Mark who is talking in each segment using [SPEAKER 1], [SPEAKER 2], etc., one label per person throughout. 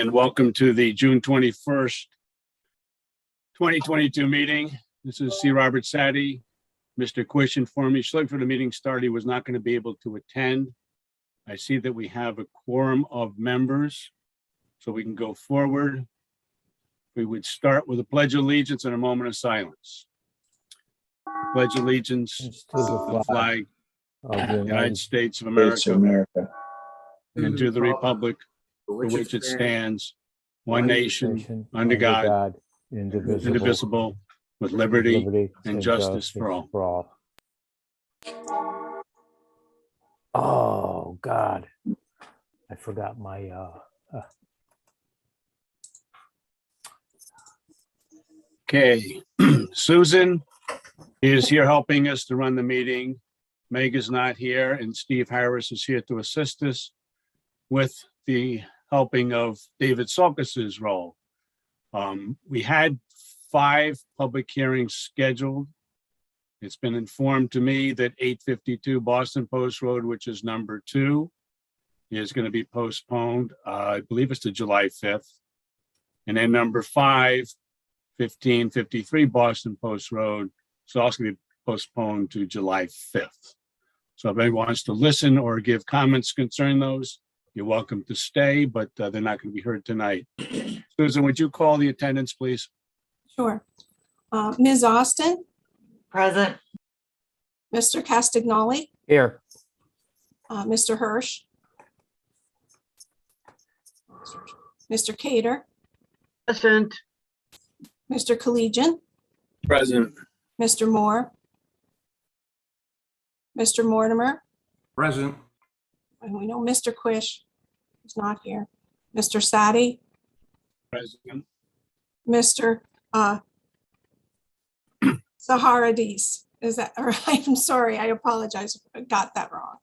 [SPEAKER 1] And welcome to the June 21st, 2022 meeting. This is C. Robert Sadie. Mr. Quish informed me shortly for the meeting started, he was not going to be able to attend. I see that we have a quorum of members, so we can go forward. We would start with a pledge of allegiance and a moment of silence. Pledge allegiance to the flag of the United States of America, and to the republic for which it stands, one nation, under God, indivisible, with liberty and justice for all.
[SPEAKER 2] Oh, God. I forgot my...
[SPEAKER 1] Okay, Susan is here helping us to run the meeting. Meg is not here, and Steve Harris is here to assist us with the helping of David Sulkas's role. We had 5 public hearings scheduled. It's been informed to me that 852 Boston Post Road, which is number 2, is going to be postponed. I believe it's to July 5th. And then number 5, 1553 Boston Post Road, is also going to be postponed to July 5th. So if anyone wants to listen or give comments concerning those, you're welcome to stay, but they're not going to be heard tonight. Susan, would you call the attendance, please?
[SPEAKER 3] Sure. Ms. Austin,
[SPEAKER 4] Present.
[SPEAKER 3] Mr. Castagnoli,
[SPEAKER 2] Here.
[SPEAKER 3] Mr. Hirsch, Mr. Cater,
[SPEAKER 4] Present.
[SPEAKER 3] Mr. Collegian,
[SPEAKER 1] Present.
[SPEAKER 3] Mr. Moore, Mr. Mortimer,
[SPEAKER 5] Present.
[SPEAKER 3] and we know Mr. Quish is not here, Mr. Sadie,
[SPEAKER 1] Present.
[SPEAKER 3] Mr. Zaharadis. Is that all right? I'm sorry. I apologize if I got that wrong.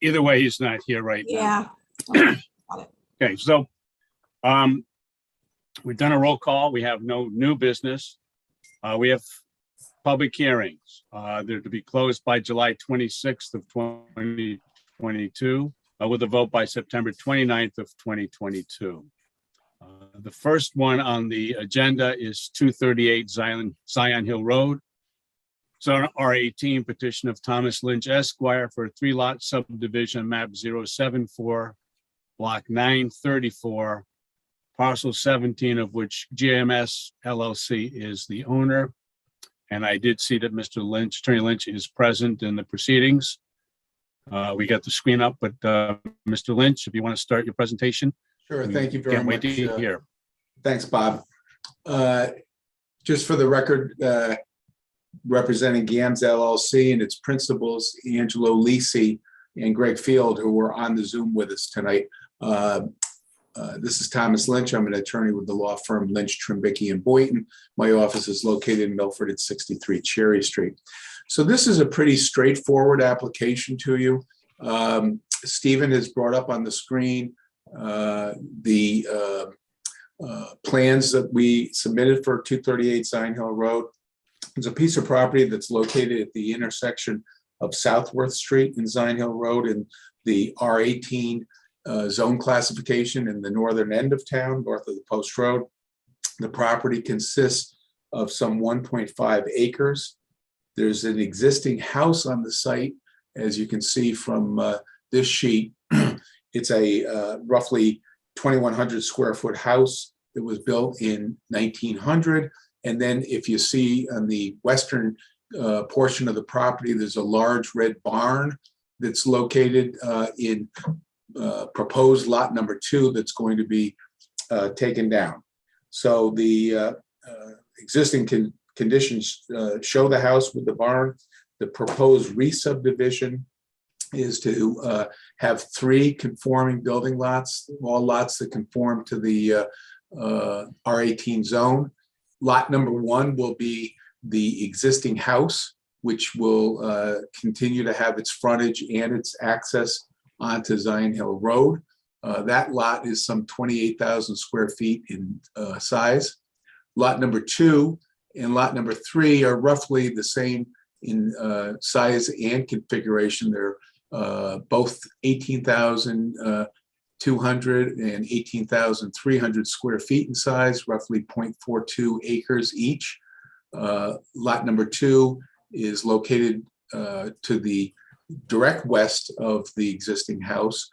[SPEAKER 1] Either way, he's not here right now.
[SPEAKER 3] Yeah.
[SPEAKER 1] Okay, so we've done a roll call. We have no new business. We have public hearings. They're to be closed by July 26th of 2022 with a vote by September 29th of 2022. The first one on the agenda is 238 Zion Hill Road. Zone R18 petition of Thomas Lynch Esquire for a 3-lot subdivision map 074, block 934, parcel 17 of which GMS LLC is the owner. And I did see that Mr. Lynch, Attorney Lynch, is present in the proceedings. We got the screen up, but Mr. Lynch, if you want to start your presentation.
[SPEAKER 5] Sure. Thank you very
[SPEAKER 1] Can't
[SPEAKER 5] much.
[SPEAKER 1] wait to hear.
[SPEAKER 5] Thanks, Bob. Just for the record, representing GAMS LLC and its principals, Angelo Lisi and Greg Field, who were on the Zoom with us tonight. This is Thomas Lynch. I'm an attorney with the law firm Lynch, Trimbicki, and Boynton. My office is located in Milford at 63 Cherry Street. So this is a pretty straightforward application to you. Stephen has brought up on the screen the plans that we submitted for 238 Zion Hill Road. It's a piece of property that's located at the intersection of Southworth Street and Zion Hill Road in the R18 zone classification in the northern end of town, north of the Post Road. The property consists of some 1.5 acres. There's an existing house on the site, as you can see from this sheet. It's a roughly 2,100 square foot house that was built in 1900. And then if you see on the western portion of the property, there's a large red barn that's located in proposed lot number 2 that's going to be taken down. So the existing conditions show the house with the barn. The proposed re-subdivision is to have 3 conforming building lots, all lots that conform to the R18 zone. Lot number 1 will be the existing house, which will continue to have its frontage and its access onto Zion Hill Road. That lot is some 28,000 square feet in size. Lot number 2 and lot number 3 are roughly the same in size and configuration. They're both 18,000 218,300 square feet in size, roughly 0.42 acres each. Lot number 2 is located to the direct west of the existing house,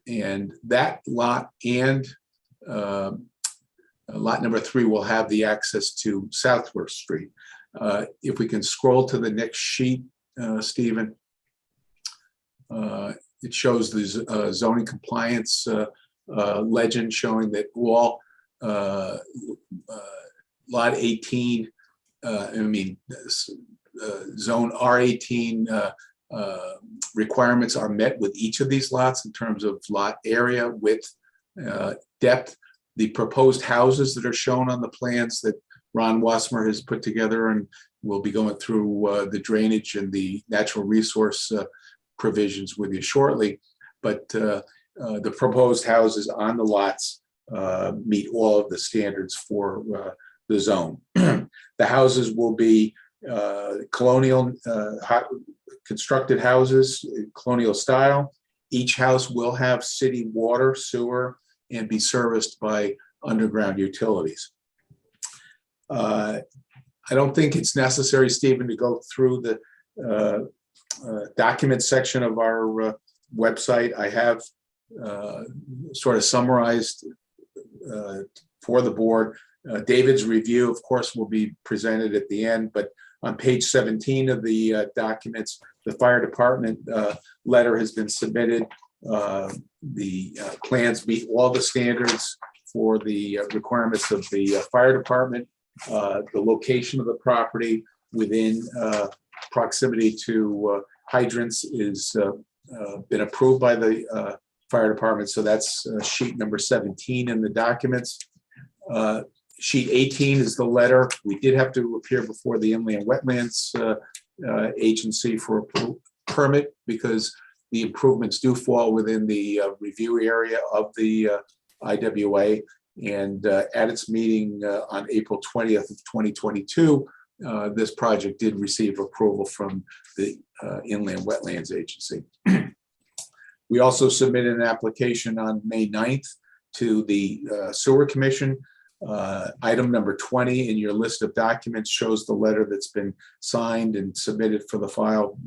[SPEAKER 5] and that lot and lot number 3 will have the access to Southworth Street. If we can scroll to the next sheet, Stephen, it shows the zoning compliance legend showing that all lot 18, zone R18 requirements are met with each of these lots in terms of lot area, width, depth. The proposed houses that are shown on the plans that Ron Wasmer has put together, and we'll be going through the drainage and the natural resource provisions with you shortly. But the proposed houses on the lots meet all of the standards for the zone. The houses will be colonial constructed houses, colonial style. Each house will have city water, sewer, and be serviced by underground utilities. I don't think it's necessary, Stephen, to go through the document section of our website. I have sort of summarized for the board. David's review, of course, will be presented at the end, but on page 17 of the documents, the fire department letter has been submitted. The plans meet all the standards for the requirements of the fire department. The location of the property within proximity to hydrants is been approved by the fire department. So that's sheet number 17 in the documents. Sheet 18 is the letter. We did have to appear before the Inland Wetlands Agency for a permit because the improvements do fall within the review area of the IWA. And at its meeting on April 20th of 2022, this project did receive approval from the Inland Wetlands Agency. We also submitted an application on May 9th to the Sewer Commission. Item number 20 in your list of documents shows the letter that's been signed and submitted for the file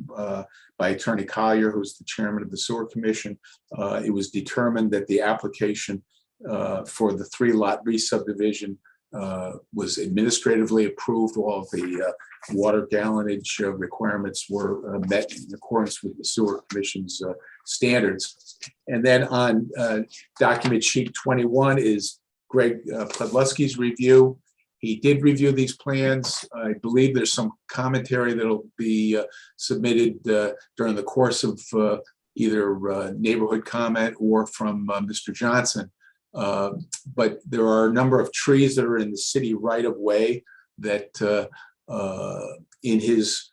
[SPEAKER 5] by Attorney Collier, who's the chairman of the Sewer Commission. It was determined that the application for the 3-lot re-subdivision was administratively approved. All of the water gallonage requirements were met in accordance with the Sewer Commission's standards. And then on document sheet 21 is Greg Podleski's review. He did review these plans. I believe there's some commentary that'll be submitted during the course of either neighborhood comment or from Mr. Johnson. But there are a number of trees that are in the city right of way that in his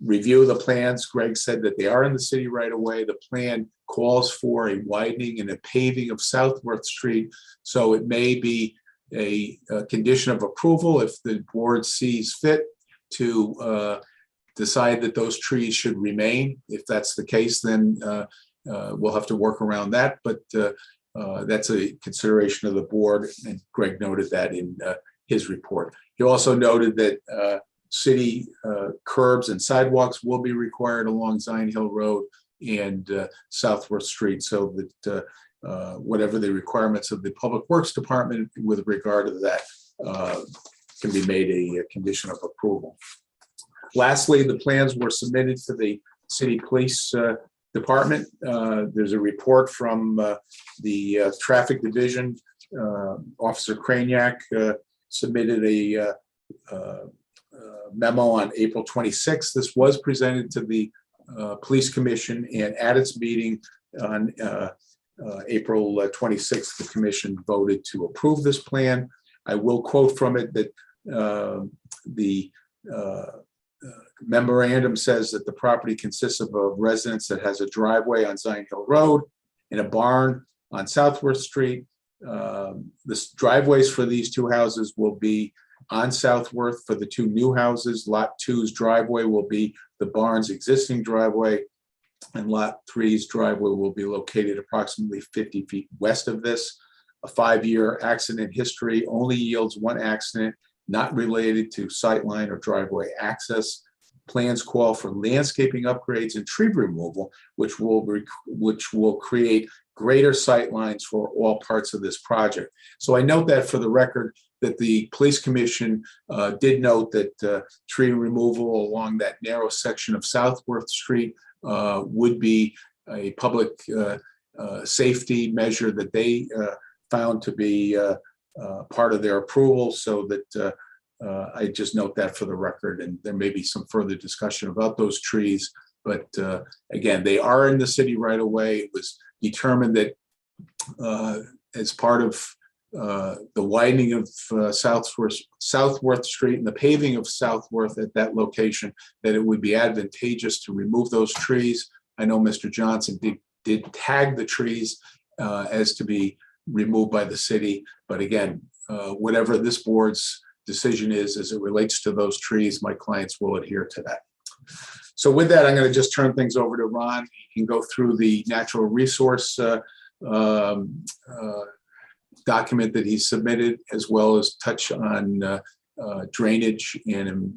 [SPEAKER 5] review of the plans, Greg said that they are in the city right of way. The plan calls for a widening and a paving of Southworth Street. So it may be a condition of approval if the board sees fit to decide that those trees should remain. If that's the case, then we'll have to work around that. But that's a consideration of the board, and Greg noted that in his report. He also noted that city curbs and sidewalks will be required along Zion Hill Road and Southworth Street, so that whatever the requirements of the Public Works Department with regard to that can be made a condition of approval. Lastly, the plans were submitted to the City Police Department. There's a report from the Traffic Division. Officer Craniac submitted a memo on April 26th. This was presented to the Police Commission, and at its meeting on April 26th, the commission voted to approve this plan. I will quote from it that the memorandum says that the property consists of a residence that has a driveway on Zion Hill Road and a barn on Southworth Street. The driveways for these two houses will be on Southworth for the two new houses. Lot 2's driveway will be the barn's existing driveway. And Lot 3's driveway will be located approximately 50 feet west of this. A 5-year accident history only yields one accident not related to sightline or driveway access. Plans call for landscaping upgrades and tree removal, which will create greater sight lines for all parts of this project. So I note that for the record that the police commission did note that tree removal along that narrow section of Southworth Street would be a public safety measure that they found to be part of their approval, so that I just note that for the record, and there may be some further discussion about those trees. But again, they are in the city right away. It was determined that as part of the widening of Southworth Street and the paving of Southworth at that location, that it would be advantageous to remove those trees. I know Mr. Johnson did tag the trees as to be removed by the city. But again, whatever this board's decision is as it relates to those trees, my clients will adhere to that. So with that, I'm going to just turn things over to Ron. He can go through the natural resource document that he submitted, as well as touch on drainage and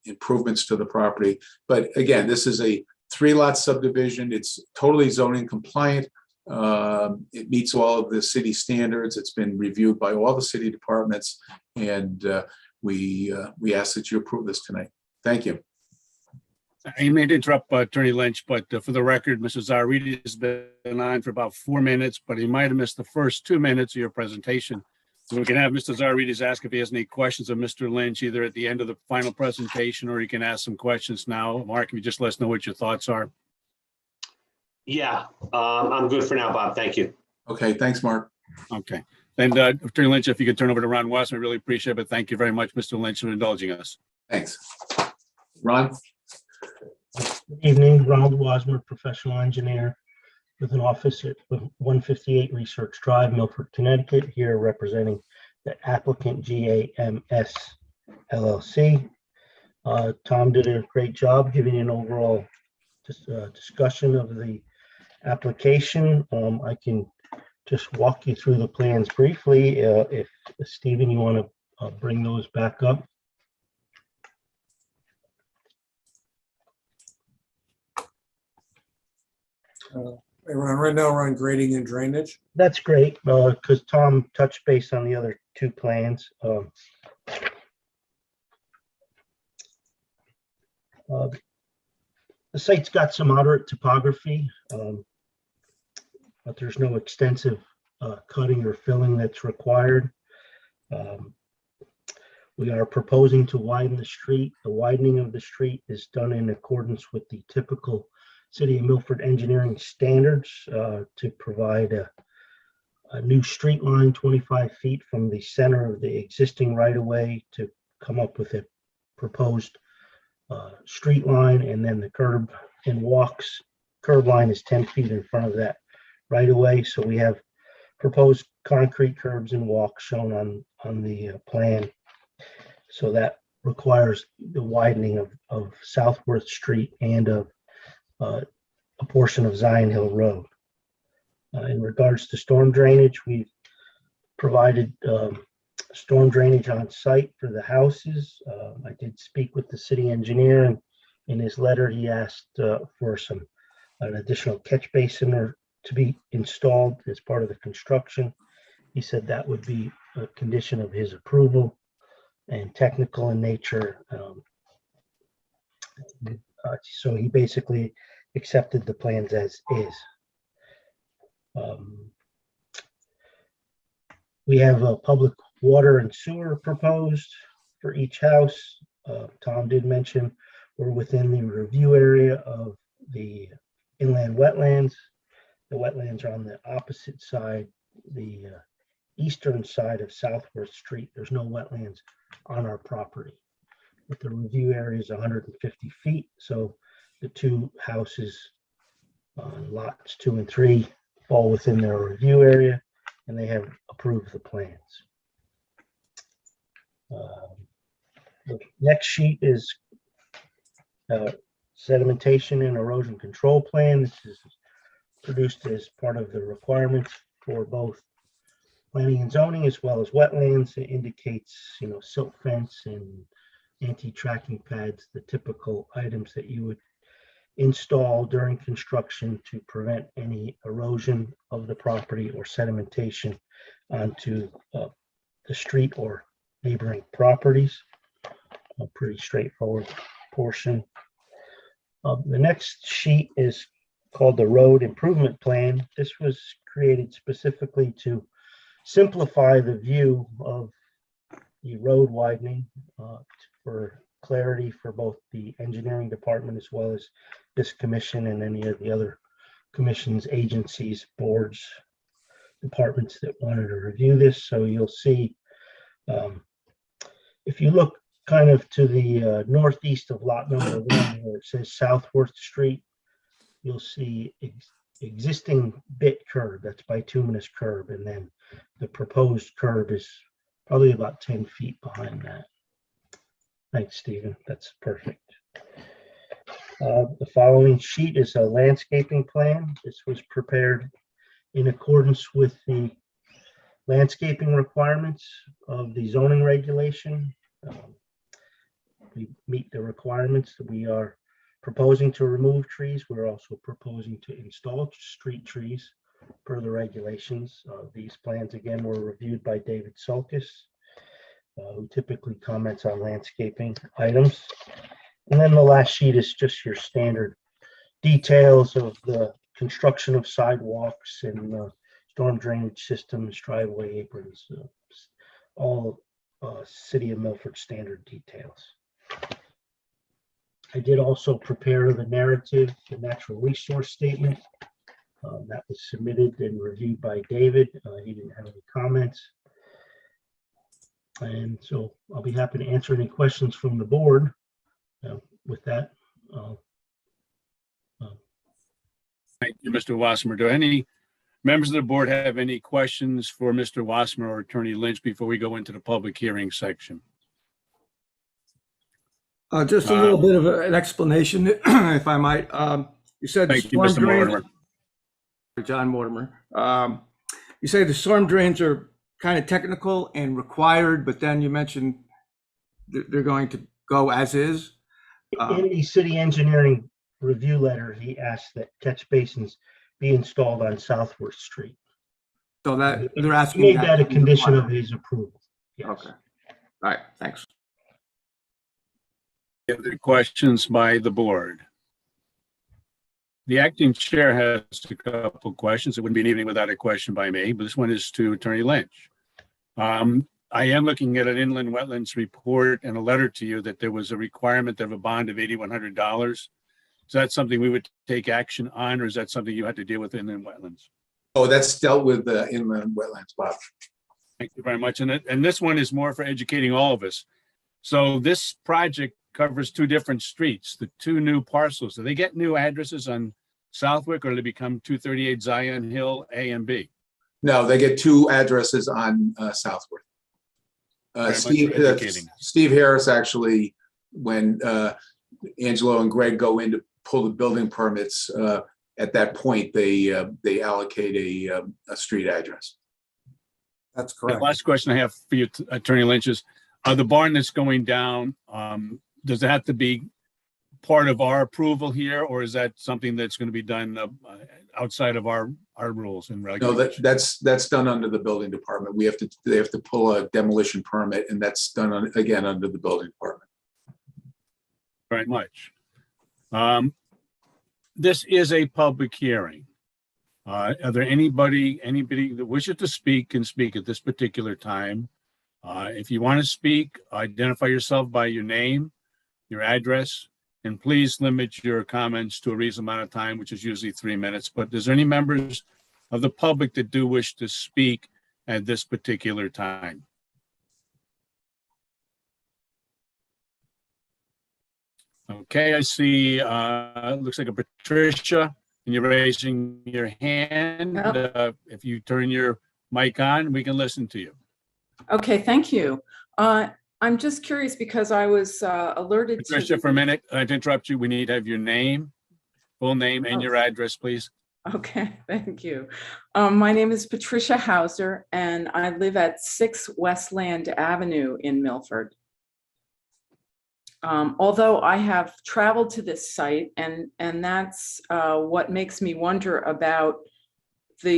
[SPEAKER 5] improvements to the property. But again, this is a 3-lot subdivision. It's totally zoning compliant. It meets all of the city standards. It's been reviewed by all the city departments, and we ask that you approve this tonight. Thank you.
[SPEAKER 1] I may interrupt Attorney Lynch, but for the record, Mr. Zaridi has been on for about 4 minutes, but he might have missed the first 2 minutes of your presentation. So we can have Mr. Zaridi ask if he has any questions of Mr. Lynch, either at the end of the final presentation, or he can ask some questions now. Mark, if you just let us know what your thoughts are.
[SPEAKER 6] Yeah, I'm good for now, Bob. Thank you.
[SPEAKER 5] Okay, thanks, Mark.
[SPEAKER 1] Okay. And Attorney Lynch, if you could turn over to Ron Wasserman, I really appreciate it. But thank you very much, Mr. Lynch, for indulging us.
[SPEAKER 5] Thanks. Ron?
[SPEAKER 7] Good evening, Ronald Wasmer, professional engineer with an office at 158 Research Drive, Milford, Connecticut, here representing the applicant GAMS LLC. Tom did a great job giving an overall discussion of the application. I can just walk you through the plans briefly. If Stephen, you want to bring those back up.
[SPEAKER 8] Right now we're on grading and drainage.
[SPEAKER 7] That's great, because Tom touched base on the other 2 plans. The site's got some moderate topography, but there's no extensive cutting or filling that's required. We are proposing to widen the street. The widening of the street is done in accordance with the typical City of Milford engineering standards to provide a new street line 25 feet from the center of the existing right-of-way to come up with a proposed street line, and then the curb line is 10 feet in front of that right-of-way. So we have proposed concrete curbs and walks shown on the plan. So that requires the widening of Southworth Street and of a portion of Zion Hill Road. In regards to storm drainage, we've provided storm drainage on site for the houses. I did speak with the city engineer, and in his letter, he asked for an additional catch basin to be installed as part of the construction. He said that would be a condition of his approval and technical in nature. So he basically accepted the plans as is. We have a public water and sewer proposed for each house. Tom did mention we're within the review area of the inland wetlands. The wetlands are on the opposite side, the eastern side of Southworth Street. There's no wetlands on our property, but the review area is 150 feet. So the 2 houses on lots 2 and 3 fall within their review area, and they have approved the plans. The next sheet is sedimentation and erosion control plan. This is produced as part of the requirements for both planning and zoning as well as wetlands. It indicates, silt fence and anti-tracking pads, the typical items that you would install during construction to prevent any erosion of the property or sedimentation onto the street or neighboring properties. A pretty straightforward portion. The next sheet is called the Road Improvement Plan. This was created specifically to simplify the view of the road widening for clarity for both the engineering department as well as this commission and any of the other commissions, agencies, boards, departments that wanted to review this. So you'll see, if you look kind of to the northeast of lot number 1 where it says Southworth Street, you'll see existing bit curb, that's bituminous curb, and then the proposed curb is probably about 10 feet behind that. Thanks, Stephen. That's perfect. The following sheet is a landscaping plan. This was prepared in accordance with the landscaping requirements of the zoning regulation. We meet the requirements that we are proposing to remove trees. We're also proposing to install street trees per the regulations. These plans, again, were reviewed by David Sulkus, who typically comments on landscaping items. And then the last sheet is just your standard details of the construction of sidewalks and storm drainage systems, driveway aprons, all City of Milford standard details. I did also prepare the narrative, the natural resource statement. That was submitted and reviewed by David. He didn't have any comments. And so I'll be happy to answer any questions from the board. With that,
[SPEAKER 1] Thank you, Mr. Wasserman. Do any members of the board have any questions for Mr. Wasserman or Attorney Lynch before we go into the public hearing section?
[SPEAKER 9] Just a little bit of an explanation, if I might. You said the
[SPEAKER 1] Thank you,
[SPEAKER 9] storm
[SPEAKER 1] Mr.
[SPEAKER 9] drains.
[SPEAKER 1] Mortimer.
[SPEAKER 9] John Mortimer. You say the storm drains are kind of technical and required, but then you mentioned they're going to go as is.
[SPEAKER 7] in the city engineering review letter, he asked that catch basins be installed on Southworth Street.
[SPEAKER 9] So that they're
[SPEAKER 7] He
[SPEAKER 9] asking.
[SPEAKER 7] made that a condition of his approval. Yes.
[SPEAKER 9] Okay. All right. Thanks.
[SPEAKER 1] Any other questions by the board? The acting chair has a couple questions. It wouldn't be an evening without a question by me, but this one is to Attorney Lynch. I am looking at an inland wetlands report and a letter to you that there was a requirement of a bond of $8,100. Is that something we would take action on, or is that something you had to deal with inland wetlands?
[SPEAKER 5] Oh, that's dealt with the inland wetlands, Bob.
[SPEAKER 1] Thank you very much. And this one is more for educating all of us. So this project covers two different streets, the two new parcels. Do they get new addresses on Southwick, or do they become 238 Zion Hill A and B?
[SPEAKER 5] No, they get two addresses on Southworth.
[SPEAKER 1] Very much
[SPEAKER 5] Steve,
[SPEAKER 1] for educating.
[SPEAKER 5] Steve Harris actually, when Angelo and Greg go in to pull the building permits, at that point, they allocate a street address.
[SPEAKER 8] That's
[SPEAKER 1] The
[SPEAKER 8] correct.
[SPEAKER 1] last question I have for you, Attorney Lynch, is the barn that's going down, does it have to be part of our approval here, or is that something that's going to be done outside of our rules and
[SPEAKER 5] No,
[SPEAKER 1] regulations?
[SPEAKER 5] that's done under the building department. They have to pull a demolition permit, and that's done again under the building department.
[SPEAKER 1] Very much. This is a public hearing. Are there anybody that wishes to speak can speak at this particular time? If you want to speak, identify yourself by your name, your address, and please limit your comments to a reasonable amount of time, which is usually 3 minutes. But is there any members of the public that do wish to speak at this particular time? Okay, I see, looks like a Patricia, and you're raising your hand. If you turn your mic on, we can listen to you.
[SPEAKER 10] Okay, thank you. I'm just curious because I was alerted to.
[SPEAKER 1] Patricia, for a minute, to interrupt you, we need to have your name, full name and your address, please.
[SPEAKER 10] Okay, thank you. My name is Patricia Hauser, and I live at 6 Westland Avenue in Milford. Although I have traveled to this site, and that's what makes me wonder about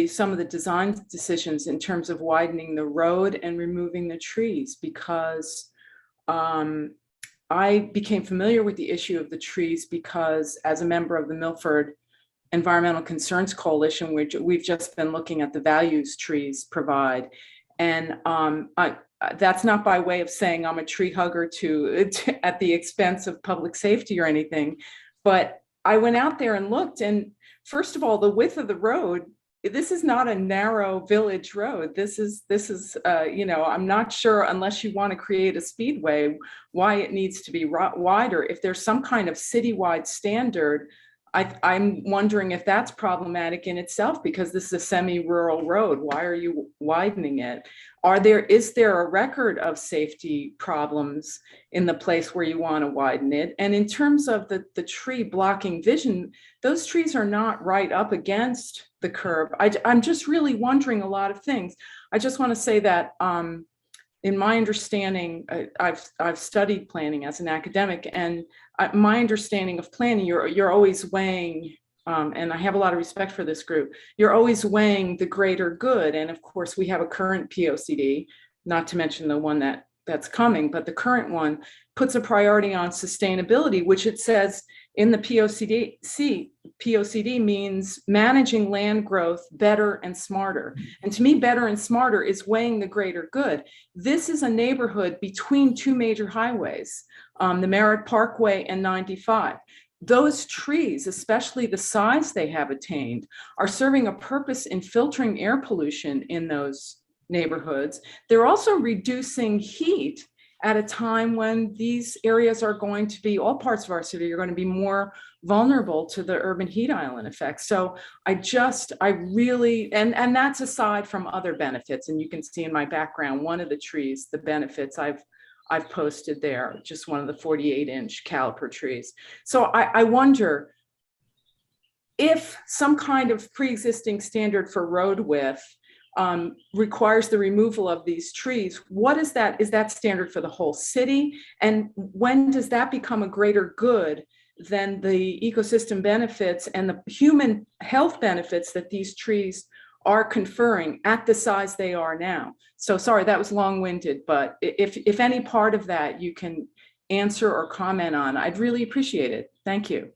[SPEAKER 10] some of the design decisions in terms of widening the road and removing the trees, because I became familiar with the issue of the trees because as a member of the Milford Environmental Concerns Coalition, which we've just been looking at the values trees provide. And that's not by way of saying I'm a tree hugger to at the expense of public safety or anything, but I went out there and looked, and first of all, the width of the road, this is not a narrow village road. This is I'm not sure, unless you want to create a speedway, why it needs to be wider. If there's some kind of citywide standard, I'm wondering if that's problematic in itself, because this is a semi-rural road. Why are you widening it? Is there a record of safety problems in the place where you want to widen it? And in terms of the tree blocking vision, those trees are not right up against the curb. I'm just really wondering a lot of things. I just want to say that in my understanding, I've studied planning as an academic, and my understanding of planning, you're always weighing, and I have a lot of respect for this group, you're always weighing the greater good. And of course, we have a current POCD, not to mention the one that's coming, but the current one puts a priority on sustainability, which it says in the POCD means managing land growth better and smarter. And to me, better and smarter is weighing the greater good. This is a neighborhood between two major highways, the Merritt Parkway and 95. Those trees, especially the size they have attained, are serving a purpose in filtering air pollution in those neighborhoods. They're also reducing heat at a time when these areas are going to be, all parts of our city are going to be more vulnerable to the urban heat island effect. So I really, and that's aside from other benefits. And you can see in my background, one of the trees, the benefits I've posted there, just one of the 48-inch caliper trees. So I wonder if some kind of pre-existing standard for road width requires the removal of these trees. What is that? Is that standard for the whole city? And when does that become a greater good than the ecosystem benefits and the human health benefits that these trees are conferring at the size they are now? So sorry, that was long-winded, but if any part of that you can answer or comment on, I'd really appreciate it. Thank you.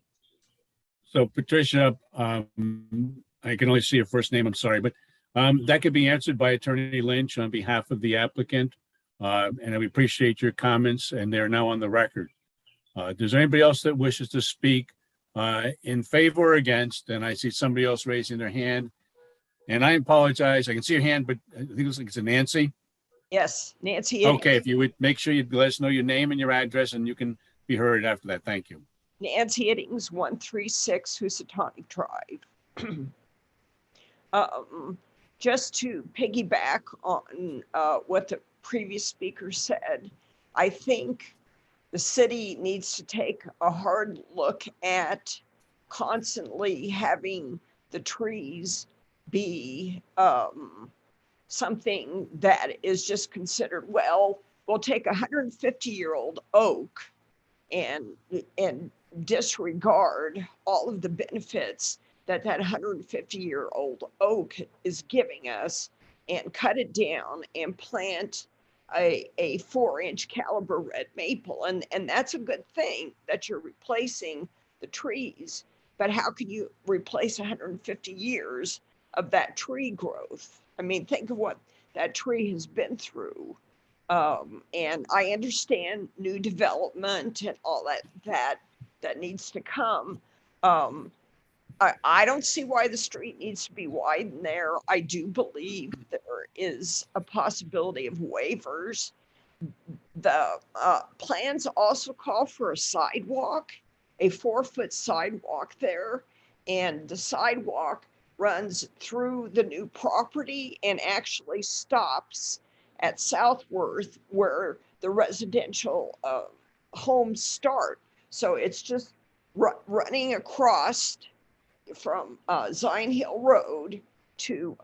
[SPEAKER 1] So Patricia, I can only see your first name, I'm sorry, but that could be answered by Attorney Lynch on behalf of the applicant. And we appreciate your comments, and they're now on the record. Does anybody else that wishes to speak in favor or against? And I see somebody else raising their hand. And I apologize, I can see your hand, but I think it's a Nancy.
[SPEAKER 11] Yes, Nancy.
[SPEAKER 1] Okay, if you would make sure you let us know your name and your address, and you can be heard after that. Thank you.
[SPEAKER 11] Nancy Iddings, 136 Housatonic Drive. Just to piggyback on what the previous speaker said, I think the city needs to take a hard look at constantly having the trees be something that is just considered, well, we'll take a 150-year-old oak and disregard all of the benefits that 150-year-old oak is giving us, and cut it down and plant a 4-inch caliber red maple. And that's a good thing that you're replacing the trees, but how can you replace 150 years of that tree growth? I mean, think of what that tree has been through. And I understand new development and all that needs to come. I don't see why the street needs to be widened there. I do believe there is a possibility of waivers. The plans also call for a sidewalk, a 4-foot sidewalk there, and the sidewalk runs through the new property and actually stops at Southworth, where the residential homes start. So it's just running across from Zion Hill Road to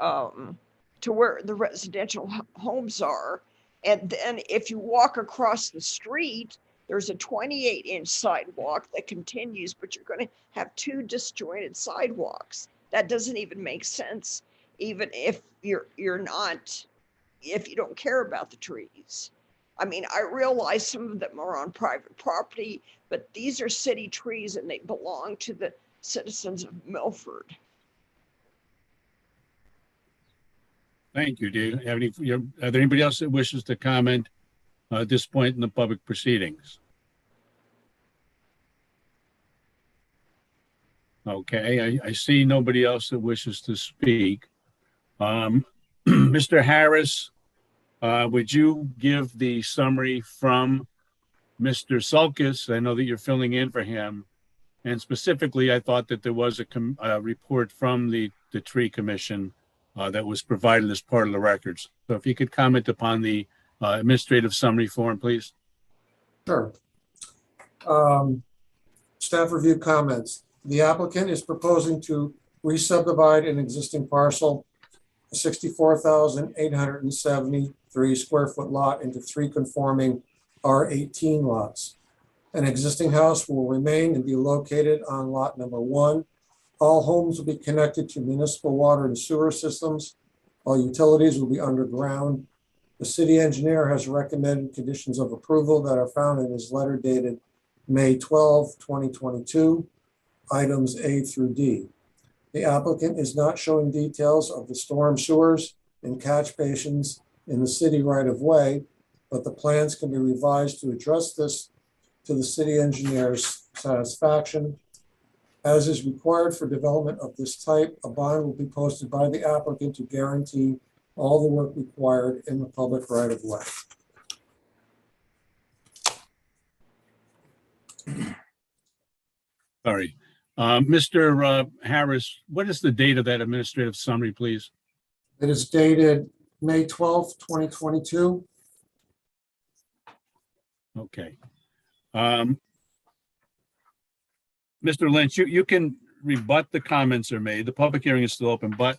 [SPEAKER 11] where the residential homes are. And then if you walk across the street, there's a 28-inch sidewalk that continues, but you're going to have two disjointed sidewalks. That doesn't even make sense, even if you're not, if you don't care about the trees. I mean, I realize some of them are on private property, but these are city trees and they belong to the citizens of Milford.
[SPEAKER 1] Thank you. Do you have any, are there anybody else that wishes to comment at this point in the public proceedings? Okay, I see nobody else that wishes to speak. Mr. Harris, would you give the summary from Mr. Sulkus? I know that you're filling in for him. And specifically, I thought that there was a report from the tree commission that was provided as part of the records. So if you could comment upon the administrative summary form, please.
[SPEAKER 8] Sure. Staff review comments. The applicant is proposing to re-subdivide an existing parcel, 64,873 square foot lot into 3 conforming R18 lots. An existing house will remain and be located on lot number 1. All homes will be connected to municipal water and sewer systems. All utilities will be underground. The city engineer has recommended conditions of approval that are found in his letter dated May 12, 2022, items A through D. The applicant is not showing details of the storm sewers and catch basins in the city right of way, but the plans can be revised to address this to the city engineer's satisfaction. As is required for development of this type, a bond will be posted by the applicant to guarantee all the work required in the public right of way.
[SPEAKER 1] Sorry. Mr. Harris, what is the date of that administrative summary, please?
[SPEAKER 8] It is dated May 12th, 2022.
[SPEAKER 1] Okay. Mr. Lynch, you can rebut the comments are made. The public hearing is still open, but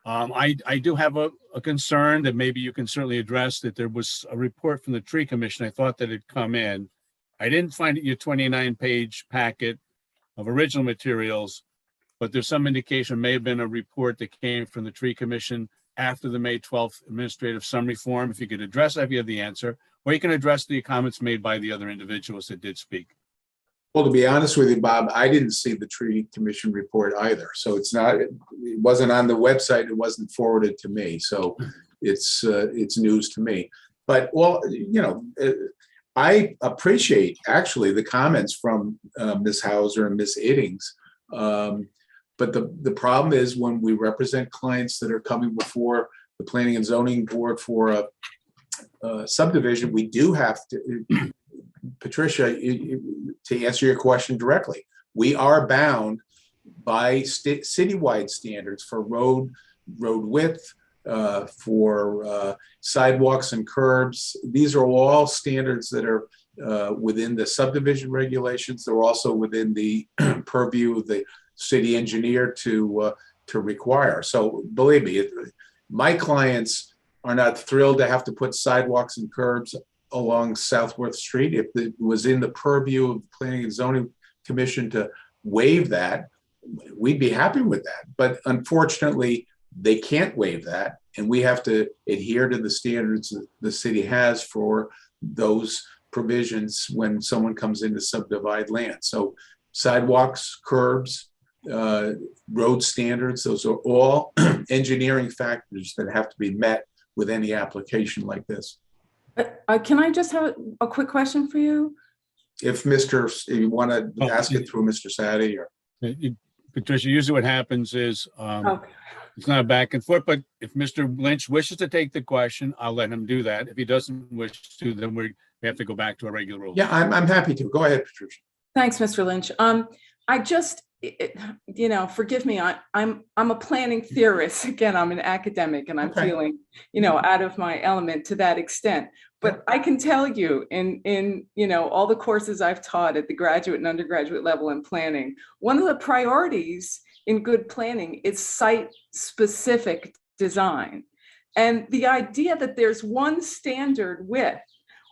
[SPEAKER 1] I do have a concern that maybe you can certainly address, that there was a report from the tree commission. I thought that had come in. I didn't find it in your 29-page packet of original materials, but there's some indication may have been a report that came from the tree commission after the May 12th administrative summary form. If you could address that, if you have the answer, or you can address the comments made by the other individuals that did speak.
[SPEAKER 5] Well, to be honest with you, Bob, I didn't see the tree commission report either. So it wasn't on the website. It wasn't forwarded to me. So it's news to me. But I appreciate actually the comments from Ms. Hauser and Ms. Iddings. But the problem is when we represent clients that are coming before the Planning and Zoning Board for a subdivision, we do have to, Patricia, to answer your question directly, we are bound by citywide standards for road width, for sidewalks and curbs. These are all standards that are within the subdivision regulations. They're also within the purview of the city engineer to require. So believe me, my clients are not thrilled to have to put sidewalks and curbs along Southworth Street. If it was in the purview of the Planning and Zoning Commission to waive that, we'd be happy with that. But unfortunately, they can't waive that, and we have to adhere to the standards that the city has for those provisions when someone comes in to subdivide land. So sidewalks, curbs, road standards, those are all engineering factors that have to be met with any application like this.
[SPEAKER 10] Can I just have a quick question for you?
[SPEAKER 5] If you want to ask it through Mr. Sadi or
[SPEAKER 1] Patricia, usually what happens is
[SPEAKER 10] Okay.
[SPEAKER 1] it's not back and forth, but if Mr. Lynch wishes to take the question, I'll let him do that. If he doesn't wish to, then we have to go back to our regular rule.
[SPEAKER 5] Yeah, I'm happy to. Go ahead, Patricia.
[SPEAKER 10] Thanks, Mr. Lynch. forgive me, I'm a planning theorist. Again, I'm an academic and I'm
[SPEAKER 5] Okay.
[SPEAKER 10] feeling, out of my element to that extent. But I can tell you in all the courses I've taught at the graduate and undergraduate level in planning, one of the priorities in good planning is site-specific design. And the idea that there's one standard width,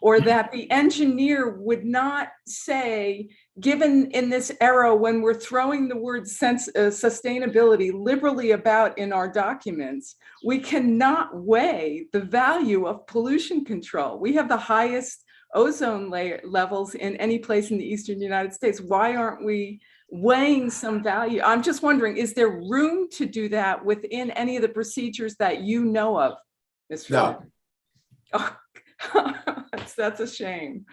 [SPEAKER 10] or that the engineer would not say, given in this era when we're throwing the word sustainability liberally about in our documents, we cannot weigh the value of pollution control. We have the highest ozone layer levels in any place in the Eastern United States. Why aren't we weighing some value? I'm just wondering, is there room to do that within any of the procedures that you know of, Mr.
[SPEAKER 5] No.
[SPEAKER 10] Oh, that's a shame.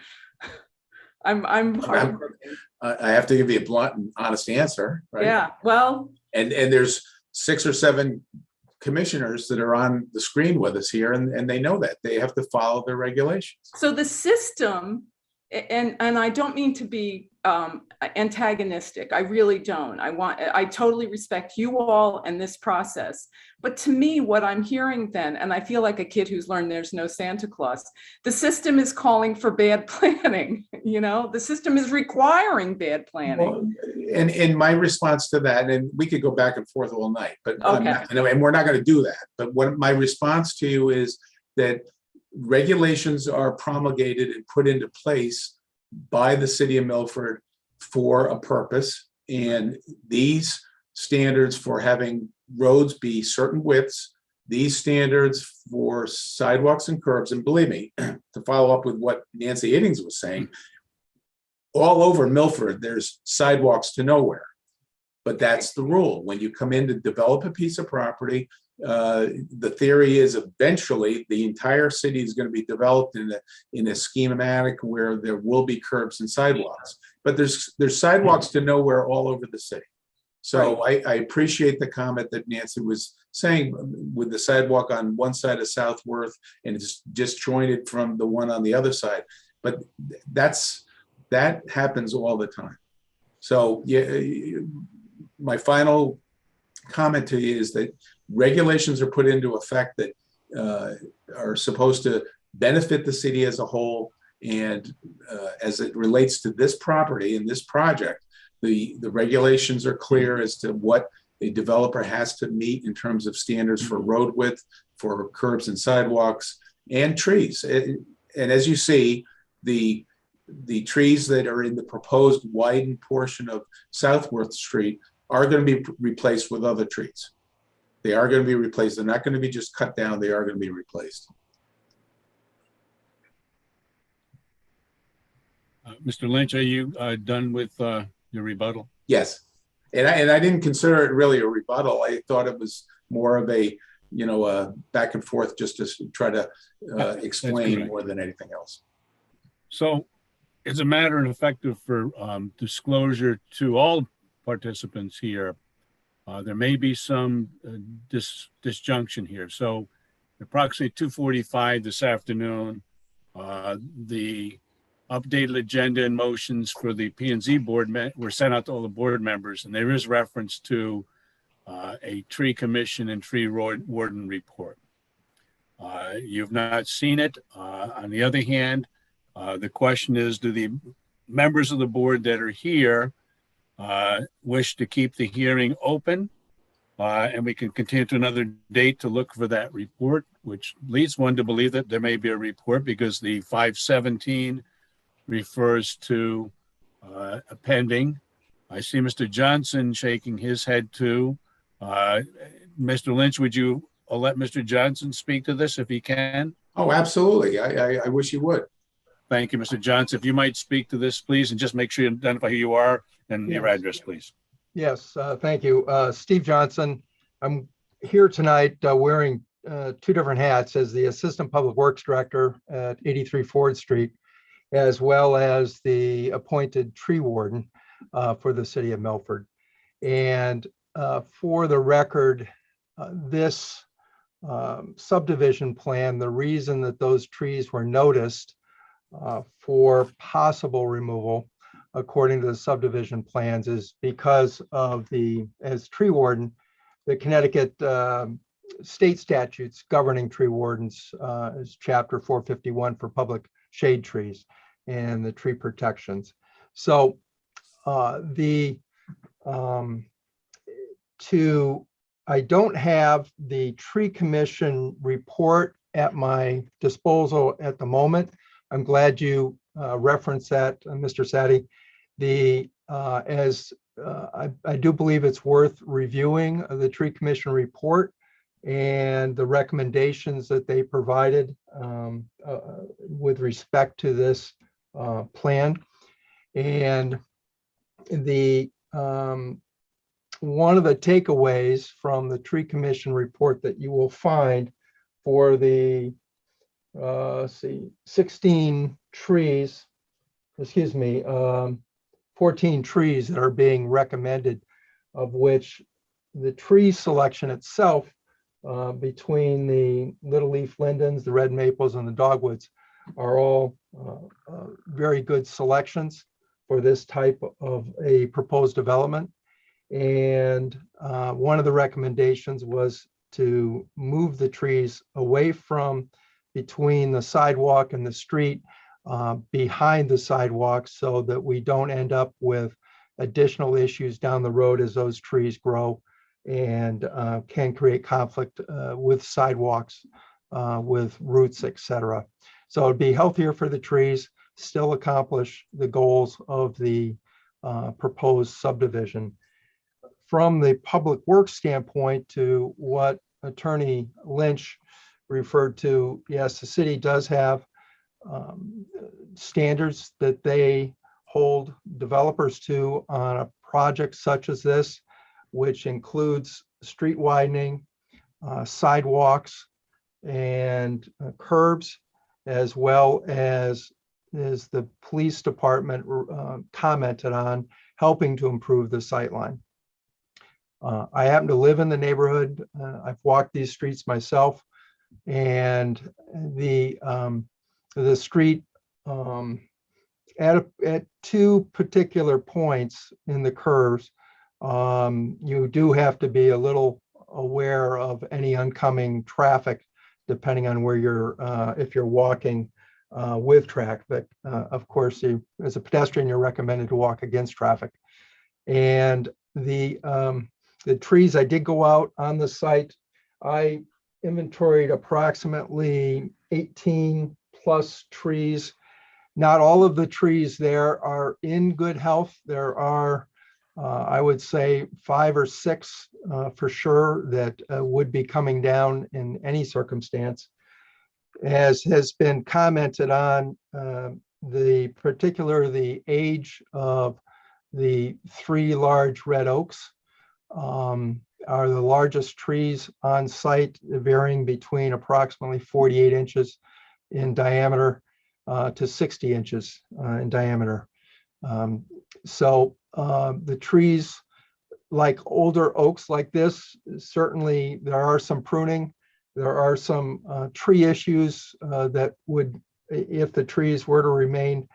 [SPEAKER 10] I'm heartbroken.
[SPEAKER 5] I have to give you a blunt and honest answer, right?
[SPEAKER 10] Yeah, well,
[SPEAKER 5] And there's 6 or 7 commissioners that are on the screen with us here, and they know that. They have to follow their regulations.
[SPEAKER 10] so the system, and I don't mean to be antagonistic. I really don't. I totally respect you all and this process. But to me, what I'm hearing then, and I feel like a kid who's learned there's no Santa Claus, the system is calling for bad planning. The system is requiring bad planning.
[SPEAKER 5] Well, and my response to that, and we could go back and forth all night, but
[SPEAKER 10] Okay.
[SPEAKER 5] and we're not going to do that. But what my response to you is that regulations are promulgated and put into place by the city of Milford for a purpose. And these standards for having roads be certain widths, these standards for sidewalks and curbs, and believe me, to follow up with what Nancy Iddings was saying, all over Milford, there's sidewalks to nowhere. But that's the rule. When you come in to develop a piece of property, the theory is eventually the entire city is going to be developed in a schematic where there will be curbs and sidewalks. But there's sidewalks to nowhere all over the city. So I appreciate the comment that Nancy was saying with the sidewalk on one side of Southworth and it's disjointed from the one on the other side. But that happens all the time. So yeah, my final comment to you is that regulations are put into effect that are supposed to benefit the city as a whole. And as it relates to this property and this project, the regulations are clear as to what a developer has to meet in terms of standards for road width, for curbs and sidewalks, and trees. And as you see, the trees that are in the proposed widened portion of Southworth Street are going to be replaced with other trees. They are going to be replaced. They're not going to be just cut down. They are going to be replaced.
[SPEAKER 1] Mr. Lynch, are you done with your rebuttal?
[SPEAKER 5] Yes. And I didn't consider it really a rebuttal. I thought it was more of a back and forth just to try to explain more than anything else.
[SPEAKER 1] So as a matter of fact, for disclosure to all participants here, there may be some disjunction here. So approximately 2:45 this afternoon, the updated agenda and motions for the P&Z board were sent out to all the board members, and there is reference to a tree commission and tree warden report. You've not seen it. On the other hand, the question is, do the members of the board that are here wish to keep the hearing open? And we can continue to another date to look for that report, which leads one to believe that there may be a report because the 517 refers to a pending. I see Mr. Johnson shaking his head too. Mr. Lynch, would you let Mr. Johnson speak to this if he can?
[SPEAKER 5] Oh, absolutely. I wish you would.
[SPEAKER 1] Thank you, Mr. Johnson. If you might speak to this, please, and just make sure you identify who you are and your address, please.
[SPEAKER 12] Yes, thank you. Steve Johnson. I'm here tonight wearing 2 different hats as the Assistant Public Works Director at 83 Ford Street, as well as the appointed tree warden for the city of Milford. And for the record, this subdivision plan, the reason that those trees were noticed for possible removal according to the subdivision plans, is because of as tree warden, the Connecticut state statutes governing tree wardens is Chapter 451 for public shade trees and the tree protections. So I don't have the tree commission report at my disposal at the moment. I'm glad you referenced that, Mr. Sadi. I do believe it's worth reviewing the tree commission report and the recommendations that they provided with respect to this plan. And one of the takeaways from the tree commission report that you will find for the 16 trees, 14 trees that are being recommended, of which the tree selection itself between the little leaf lindens, the red maples, and the dogwoods are all very good selections for this type of a proposed development. And one of the recommendations was to move the trees away from between the sidewalk and the street, behind the sidewalk, so that we don't end up with additional issues down the road as those trees grow and can create conflict with sidewalks, with roots, etc. So it'd be healthier for the trees, still accomplish the goals of the proposed subdivision. From the public works standpoint, to what Attorney Lynch referred to, yes, the city does have standards that they hold developers to on a project such as this, which includes street widening, sidewalks, and curbs, as well as the police department commented on, helping to improve the sightline. I happen to live in the neighborhood. I've walked these streets myself, and the street at two particular points in the curves, you do have to be a little aware of any oncoming traffic, depending on where you're, if you're walking with traffic. Of course, as a pedestrian, you're recommended to walk against traffic. And the trees, I did go out on the site. I inventoried approximately 18 plus trees. Not all of the trees there are in good health. There are, I would say, 5 or 6 for sure that would be coming down in any circumstance. As has been commented on, the age of the 3 large red oaks are the largest trees on site, varying between approximately 48 inches in diameter to 60 inches in diameter. So the trees, like older oaks like this, certainly there are some pruning. There are some tree issues that would, if the trees were to remain,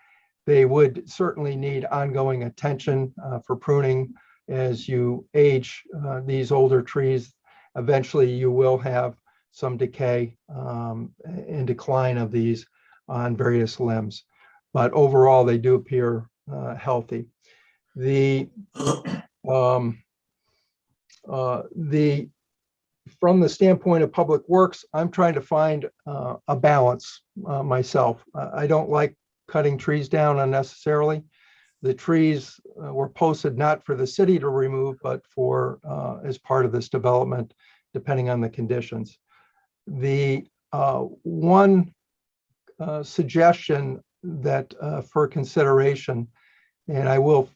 [SPEAKER 12] they would certainly need ongoing attention for pruning. As you age these older trees, eventually you will have some decay and decline of these on various limbs. But overall, they do appear healthy. From the standpoint of public works, I'm trying to find a balance myself. I don't like cutting trees down unnecessarily. The trees were posted not for the city to remove, but for as part of this development, depending on the conditions. The one suggestion that for consideration, and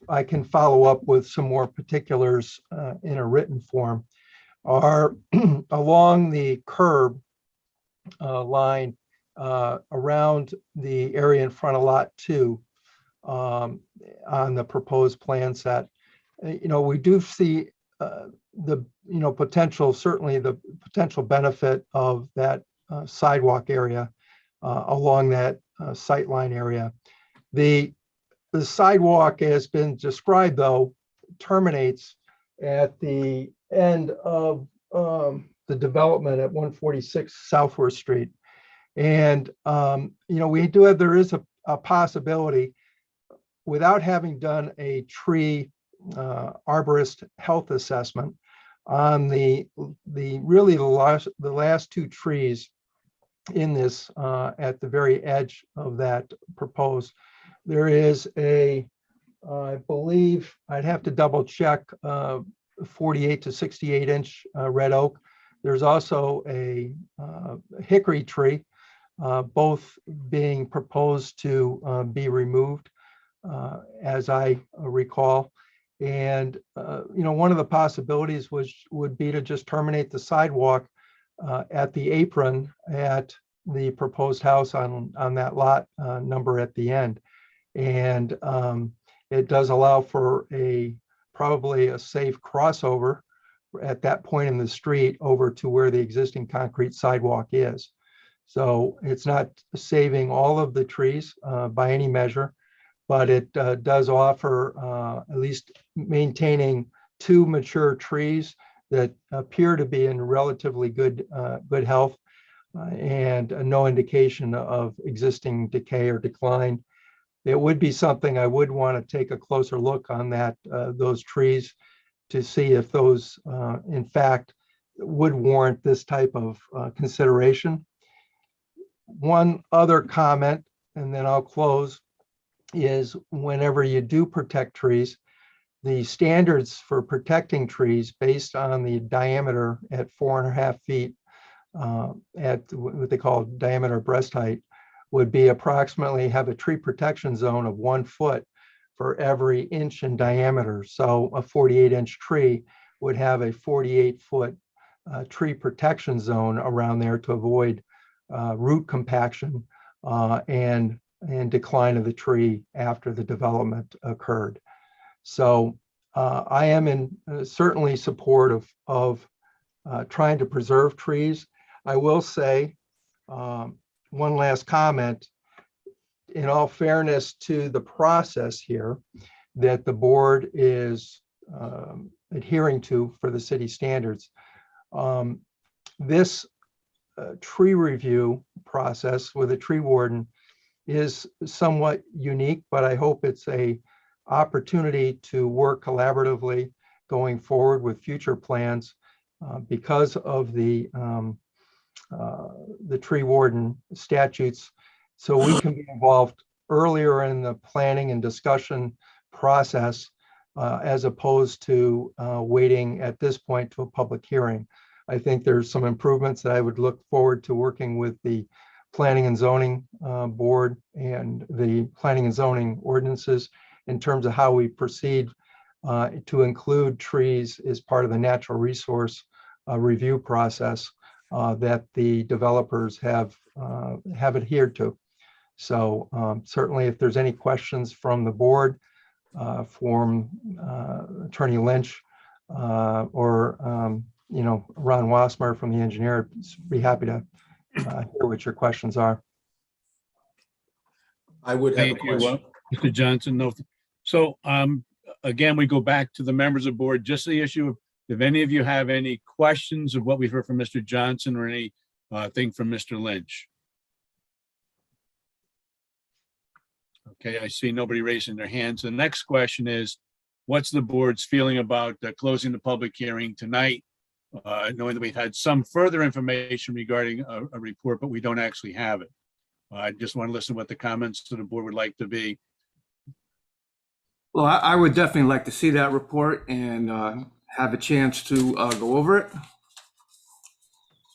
[SPEAKER 12] I can follow up with some more particulars in a written form, are along the curb line around the area in front of lot 2 on the proposed plan set. We do see the potential, certainly the potential benefit of that sidewalk area along that sightline area. the sidewalk has been described, though, terminates at the end of the development at 146 Southworth Street. And, there is a possibility, without having done a tree arborist health assessment on the last two trees in this at the very edge of that proposed. There is I believe, I'd have to double check, 48 to 68 inch red oak. There's also a hickory tree, both being proposed to be removed, as I recall. And, one of the possibilities would be to just terminate the sidewalk at the apron at the proposed house on that lot number at the end. And it does allow for probably a safe crossover at that point in the street over to where the existing concrete sidewalk is. So it's not saving all of the trees by any measure, but it does offer at least maintaining two mature trees that appear to be in relatively good health and no indication of existing decay or decline. It would be something I would want to take a closer look on those trees to see if those, in fact, would warrant this type of consideration. One other comment, and then I'll close, is whenever you do protect trees, the standards for protecting trees based on the diameter at 4.5 feet at what they call diameter breast height would be approximately have a tree protection zone of 1 foot for every inch in diameter. So a 48-inch tree would have a 48-foot tree protection zone around there to avoid root compaction and decline of the tree after the development occurred. So I am in certainly support of trying to preserve trees. I will say one last comment, in all fairness to the process here that the board is adhering to for the city standards. This tree review process with a tree warden is somewhat unique, but I hope it's a opportunity to work collaboratively going forward with future plans because of the tree warden statutes, so we can be involved earlier in the planning and discussion process as opposed to waiting at this point to a public hearing. I think there's some improvements that I would look forward to working with the Planning and Zoning Board and the Planning and Zoning ordinances in terms of how we proceed to include trees as part of the natural resource review process that the developers have adhered to. So certainly if there's any questions from the board, from Attorney Lynch or Ron Wassmer from the engineer, be happy to hear what your questions are.
[SPEAKER 5] I would have a
[SPEAKER 1] Thank you,
[SPEAKER 5] question.
[SPEAKER 1] Mr. Johnson. No, so again, we go back to the members of the board, just the issue of if any of you have any questions of what we've heard from Mr. Johnson or any thing from Mr. Lynch. Okay, I see nobody raising their hands. The next question is, what's the board's feeling about closing the public hearing tonight? Knowing that we've had some further information regarding a report, but we don't actually have it. I just want to listen to what the comments to the board would like to be.
[SPEAKER 9] Well, I would definitely like to see that report and have a chance to go over it.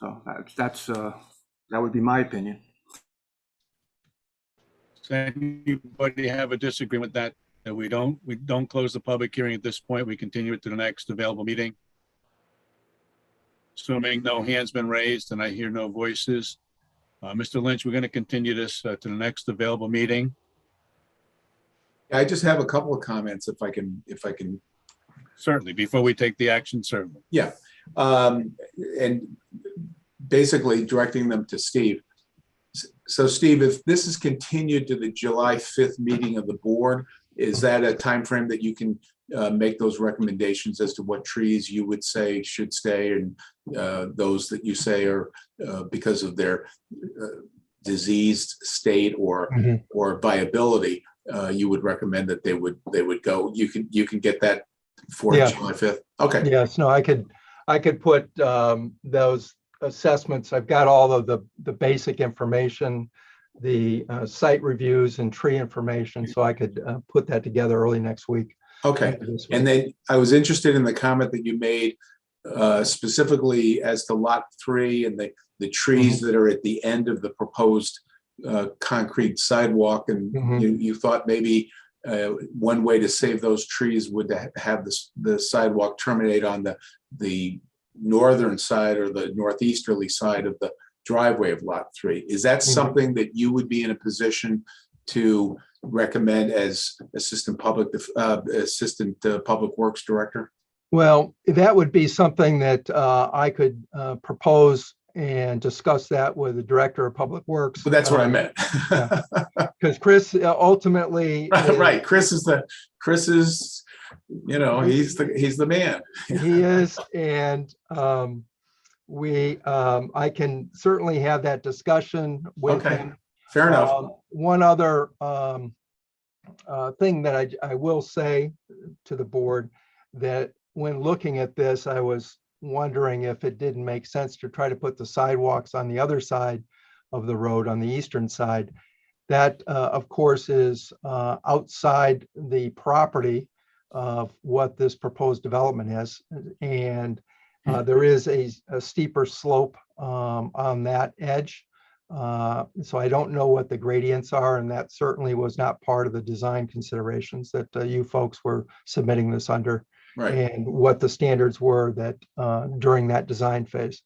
[SPEAKER 9] So that would be my opinion.
[SPEAKER 1] Does anybody have a disagreement that we don't close the public hearing at this point? We continue it to the next available meeting. Assuming no hands been raised and I hear no voices. Mr. Lynch, we're going to continue this to the next available meeting.
[SPEAKER 5] I just have a couple of comments if I can.
[SPEAKER 1] Certainly, before we take the action, certainly.
[SPEAKER 5] Yeah, and basically directing them to Steve. So Steve, if this is continued to the July 5th meeting of the board, is that a time frame that you can make those recommendations as to what trees you would say should stay, and those that you say are because of their diseased state or viability, you would recommend that they would go? You can get that for
[SPEAKER 12] Yeah.
[SPEAKER 5] July 5th. Okay.
[SPEAKER 12] Yes, no, I could put those assessments. I've got all of the basic information, the site reviews and tree information, so I could put that together early next week.
[SPEAKER 5] Okay. And then I was interested in the comment that you made specifically as to lot 3 and the trees that are at the end of the proposed concrete sidewalk. And you thought maybe one way to save those trees would have the sidewalk terminate on the northern side or the northeasterly side of the driveway of lot 3. Is that something that you would be in a position to recommend as assistant public works director?
[SPEAKER 12] Well, that would be something that I could propose and discuss that with the director of public works.
[SPEAKER 5] Well, that's what I meant.
[SPEAKER 12] Because Chris ultimately
[SPEAKER 5] right. Chris is he's the man.
[SPEAKER 12] He is, and I can certainly have that discussion with him.
[SPEAKER 5] Fair enough.
[SPEAKER 12] One other thing that I will say to the board, that when looking at this, I was wondering if it didn't make sense to try to put the sidewalks on the other side of the road, on the eastern side. That, of course, is outside the property of what this proposed development is. And there is a steeper slope on that edge. So I don't know what the gradients are, and that certainly was not part of the design considerations that you folks were submitting this under, and what the standards were that during that design phase.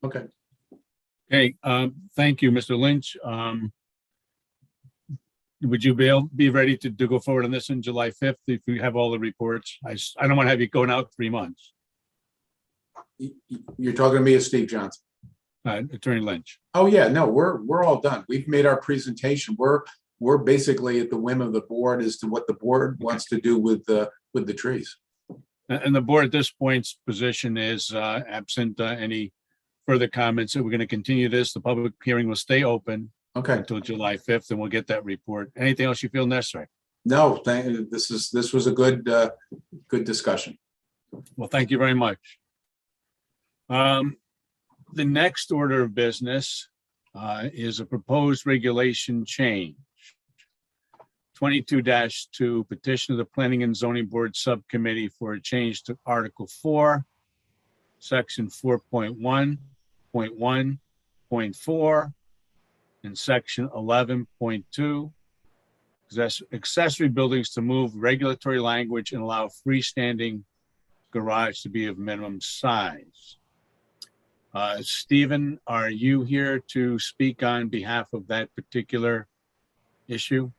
[SPEAKER 5] Okay.
[SPEAKER 1] Okay, thank you, Mr. Lynch. Would you be ready to go forward on this on July 5th if you have all the reports? I don't want to have you going out 3 months.
[SPEAKER 5] You're talking to me as Steve Johnson.
[SPEAKER 1] Attorney Lynch.
[SPEAKER 5] Oh yeah, no, we're all done. We've made our presentation. We're basically at the whim of the board as to what the board wants to do with the trees.
[SPEAKER 1] And the board at this point's position is absent any further comments, that we're going to continue this. The public hearing will stay open until July 5th, and we'll get that report. Anything else you feel necessary?
[SPEAKER 5] No, this was a good discussion.
[SPEAKER 1] Well, thank you very much. The next order of business is a proposed regulation change. 22-2 petition of the Planning and Zoning Board Subcommittee for a change to Article 4, Section 4.1.1.4, and Section 11.2, accessory buildings to move regulatory language and allow freestanding garage to be of minimum size. Stephen, are you here to speak on behalf of that particular issue?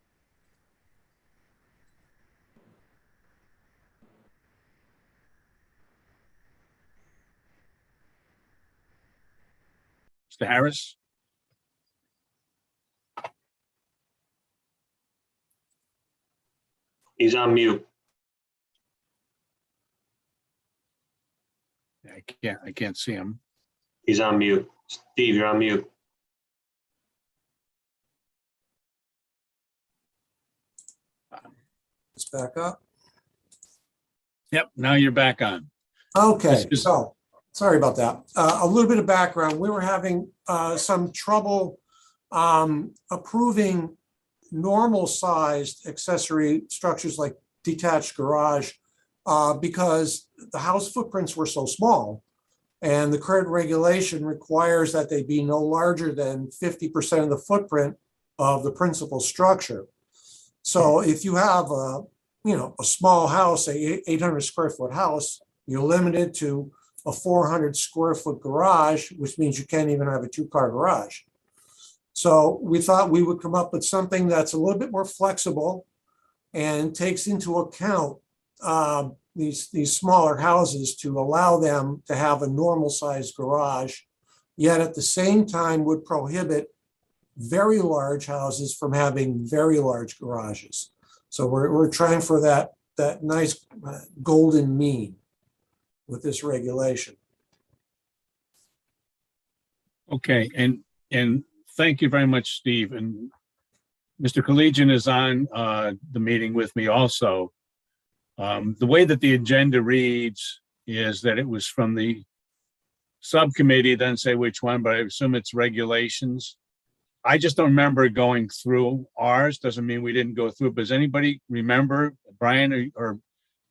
[SPEAKER 1] Mr. Harris?
[SPEAKER 6] He's on mute.
[SPEAKER 1] I can't see him.
[SPEAKER 6] He's on mute. Steve, you're on mute.
[SPEAKER 8] It's back up.
[SPEAKER 1] Yep, now you're back on.
[SPEAKER 8] Okay, so sorry about that. A little bit of background. We were having some trouble approving normal sized accessory structures like detached garage because the house footprints were so small. And the current regulation requires that they be no larger than 50% of the footprint of the principal structure. So if you have a small house, a 800 square foot house, you're limited to a 400 square foot garage, which means you can't even have a 2-car garage. So we thought we would come up with something that's a little bit more flexible and takes into account these smaller houses to allow them to have a normal sized garage, yet at the same time would prohibit very large houses from having very large garages. So we're trying for that nice golden mean with this regulation.
[SPEAKER 1] Okay, and thank you very much, Steve. And Mr. Collegian is on the meeting with me also. The way that the agenda reads is that it was from the subcommittee, doesn't say which one, but I assume it's regulations. I just don't remember going through ours. Doesn't mean we didn't go through it. But does anybody remember, Brian or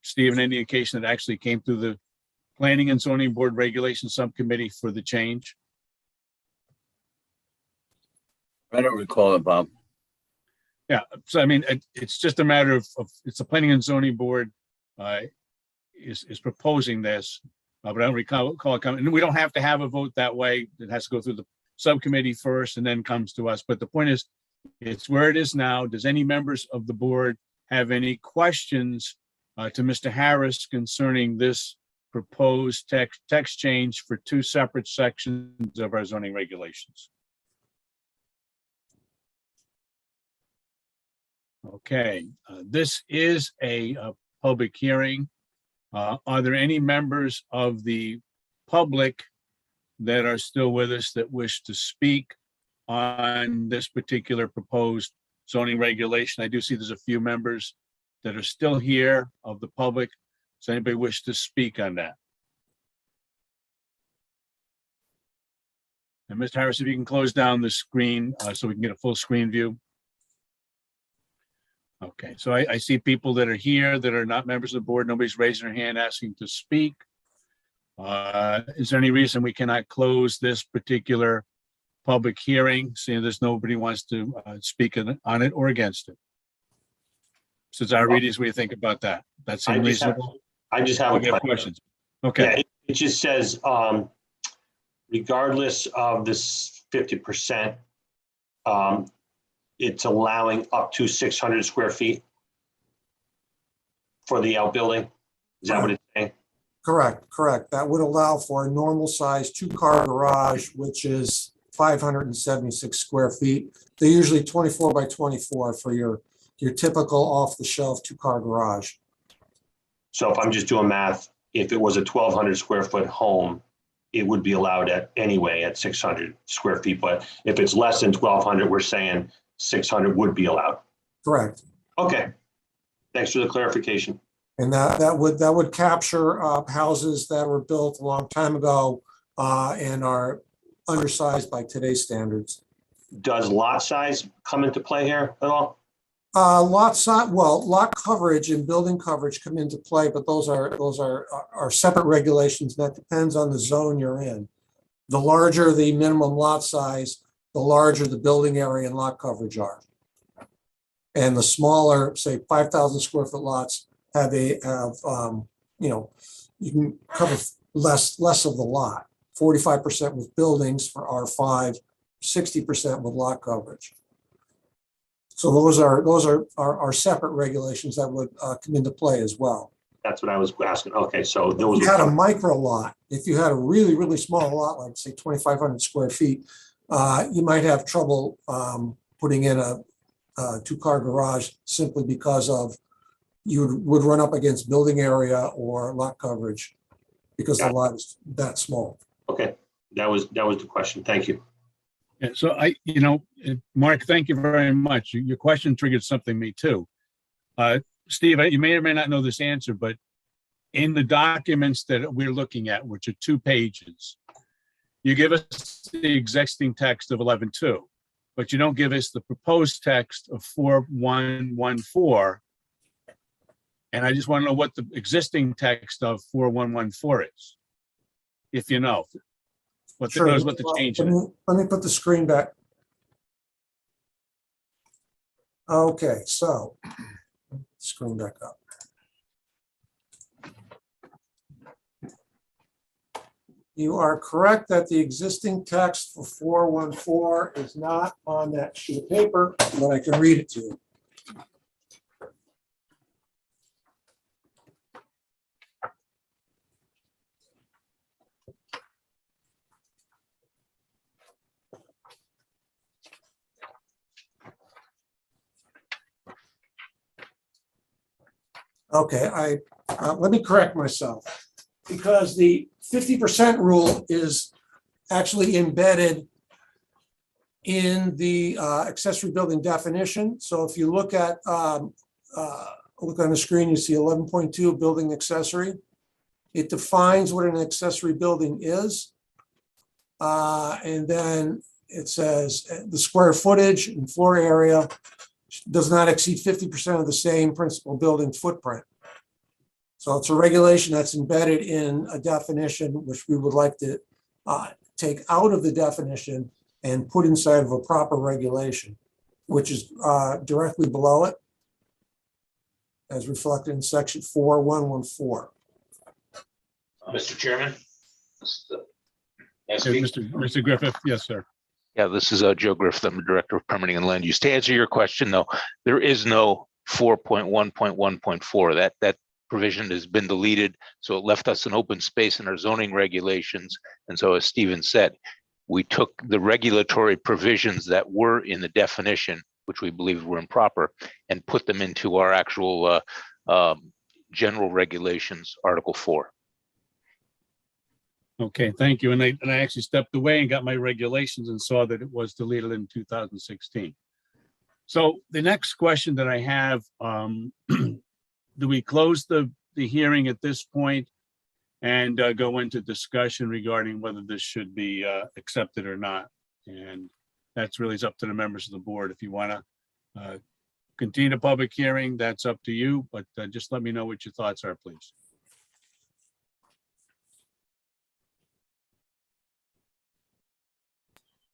[SPEAKER 1] Steve, any indication that actually came through the Planning and Zoning Board Regulations Subcommittee for the change?
[SPEAKER 13] I don't recall it, Bob.
[SPEAKER 1] Yeah, so I mean, it's just a matter of it's the Planning and Zoning Board is proposing this, but I don't recall it coming. And we don't have to have a vote that way. It has to go through the subcommittee first and then comes to us. But the point is, it's where it is now. Does any members of the board have any questions to Mr. Harris concerning this proposed text change for two separate sections of our zoning regulations? Okay, this is a public hearing. Are there any members of the public that are still with us that wish to speak on this particular proposed zoning regulation? I do see there's a few members that are still here of the public. Does anybody wish to speak on that? And Mr. Harris, if you can close down the screen so we can get a full screen view. Okay, so I see people that are here that are not members of the board. Nobody's raising their hand asking to speak. Is there any reason we cannot close this particular public hearing, seeing there's nobody wants to speak on it or against it? Since our readings, what do you think about that? That seems reasonable?
[SPEAKER 6] I just have
[SPEAKER 1] Okay,
[SPEAKER 6] a question.
[SPEAKER 1] questions. Okay.
[SPEAKER 6] Yeah, it just says, regardless of this 50%, it's allowing up to 600 square feet for the outbuilding. Is that what it's saying?
[SPEAKER 8] Correct. That would allow for a normal size 2-car garage, which is 576 square feet. They're usually 24 by 24 for your typical off-the-shelf 2-car garage.
[SPEAKER 6] So if I'm just doing math, if it was a 1,200 square foot home, it would be allowed anyway at 600 square feet. But if it's less than 1,200, we're saying 600 would be allowed.
[SPEAKER 8] Correct.
[SPEAKER 6] Okay. Thanks for the clarification.
[SPEAKER 8] And that would capture houses that were built a long time ago and are undersized by today's standards.
[SPEAKER 6] Does lot size come into play here at all?
[SPEAKER 8] Lot size, well, lot coverage and building coverage come into play, but those are separate regulations. That depends on the zone you're in. The larger the minimum lot size, the larger the building area and lot coverage are. And the smaller, say 5,000 square foot lots have you can cover less of the lot, 45% with buildings for R5, 60% with lot coverage. So those are separate regulations that would come into play as well.
[SPEAKER 6] That's what I was asking. Okay, so those.
[SPEAKER 8] If you had a micro lot, if you had a really, really small lot, like say 2,500 square feet, you might have trouble putting in a 2-car garage simply because of you would run up against building area or lot coverage because the lot is that small.
[SPEAKER 6] Okay, that was the question. Thank you.
[SPEAKER 1] Yeah, so Mark, thank you very much. Your question triggered something me too. Steve, you may or may not know this answer, but in the documents that we're looking at, which are 2 pages, you give us the existing text of 11.2, but you don't give us the proposed text of 4.114. And I just want to know what the existing text of 4.114 is, if you know. What the change is.
[SPEAKER 8] Let me put the screen back. Okay, so screen back up. You are correct that the existing text for 4.114 is not on that sheet of paper, but I can read it to you. Okay, let me correct myself, because the 50% rule is actually embedded in the accessory building definition. So if you look at, look on the screen, you see 11.2 building accessory. It defines what an accessory building is. And then it says the square footage and floor area does not exceed 50% of the same principal building footprint. So it's a regulation that's embedded in a definition, which we would like to take out of the definition and put inside of a proper regulation, which is directly below it, as reflected in section 4114.
[SPEAKER 6] Mr. Chairman?
[SPEAKER 1] Yes, Mr. Griffith, yes, sir.
[SPEAKER 14] Yeah, this is Joe Griffith. I'm the Director of Permitting and Land Use. To answer your question, though, there is no 4.1.1.4. That provision has been deleted, so it left us an open space in our zoning regulations. And so, as Stephen said, we took the regulatory provisions that were in the definition, which we believe were improper, and put them into our actual general regulations, Article 4.
[SPEAKER 1] Okay, thank you. And I actually stepped away and got my regulations and saw that it was deleted in 2016. So the next question that I have, do we close the hearing at this point and go into discussion regarding whether this should be accepted or not? And that's really up to the members of the board. If you want to continue the public hearing, that's up to you, but just let me know what your thoughts are, please.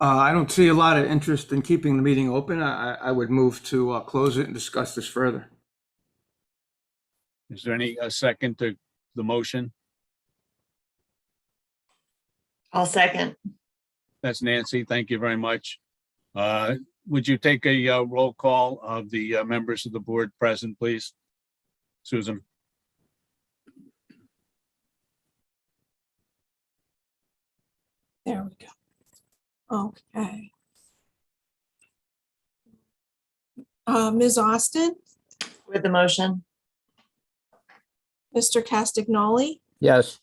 [SPEAKER 9] I don't see a lot of interest in keeping the meeting open. I would move to close it and discuss this further.
[SPEAKER 1] Is there any second to the motion?
[SPEAKER 4] I'll second.
[SPEAKER 1] That's Nancy. Thank you very much. Would you take a roll call of the members of the board present, please? Susan?
[SPEAKER 3] There we go. Okay. Ms. Austin,
[SPEAKER 4] With the motion.
[SPEAKER 3] Mr. Castagnoli,
[SPEAKER 12] Yes.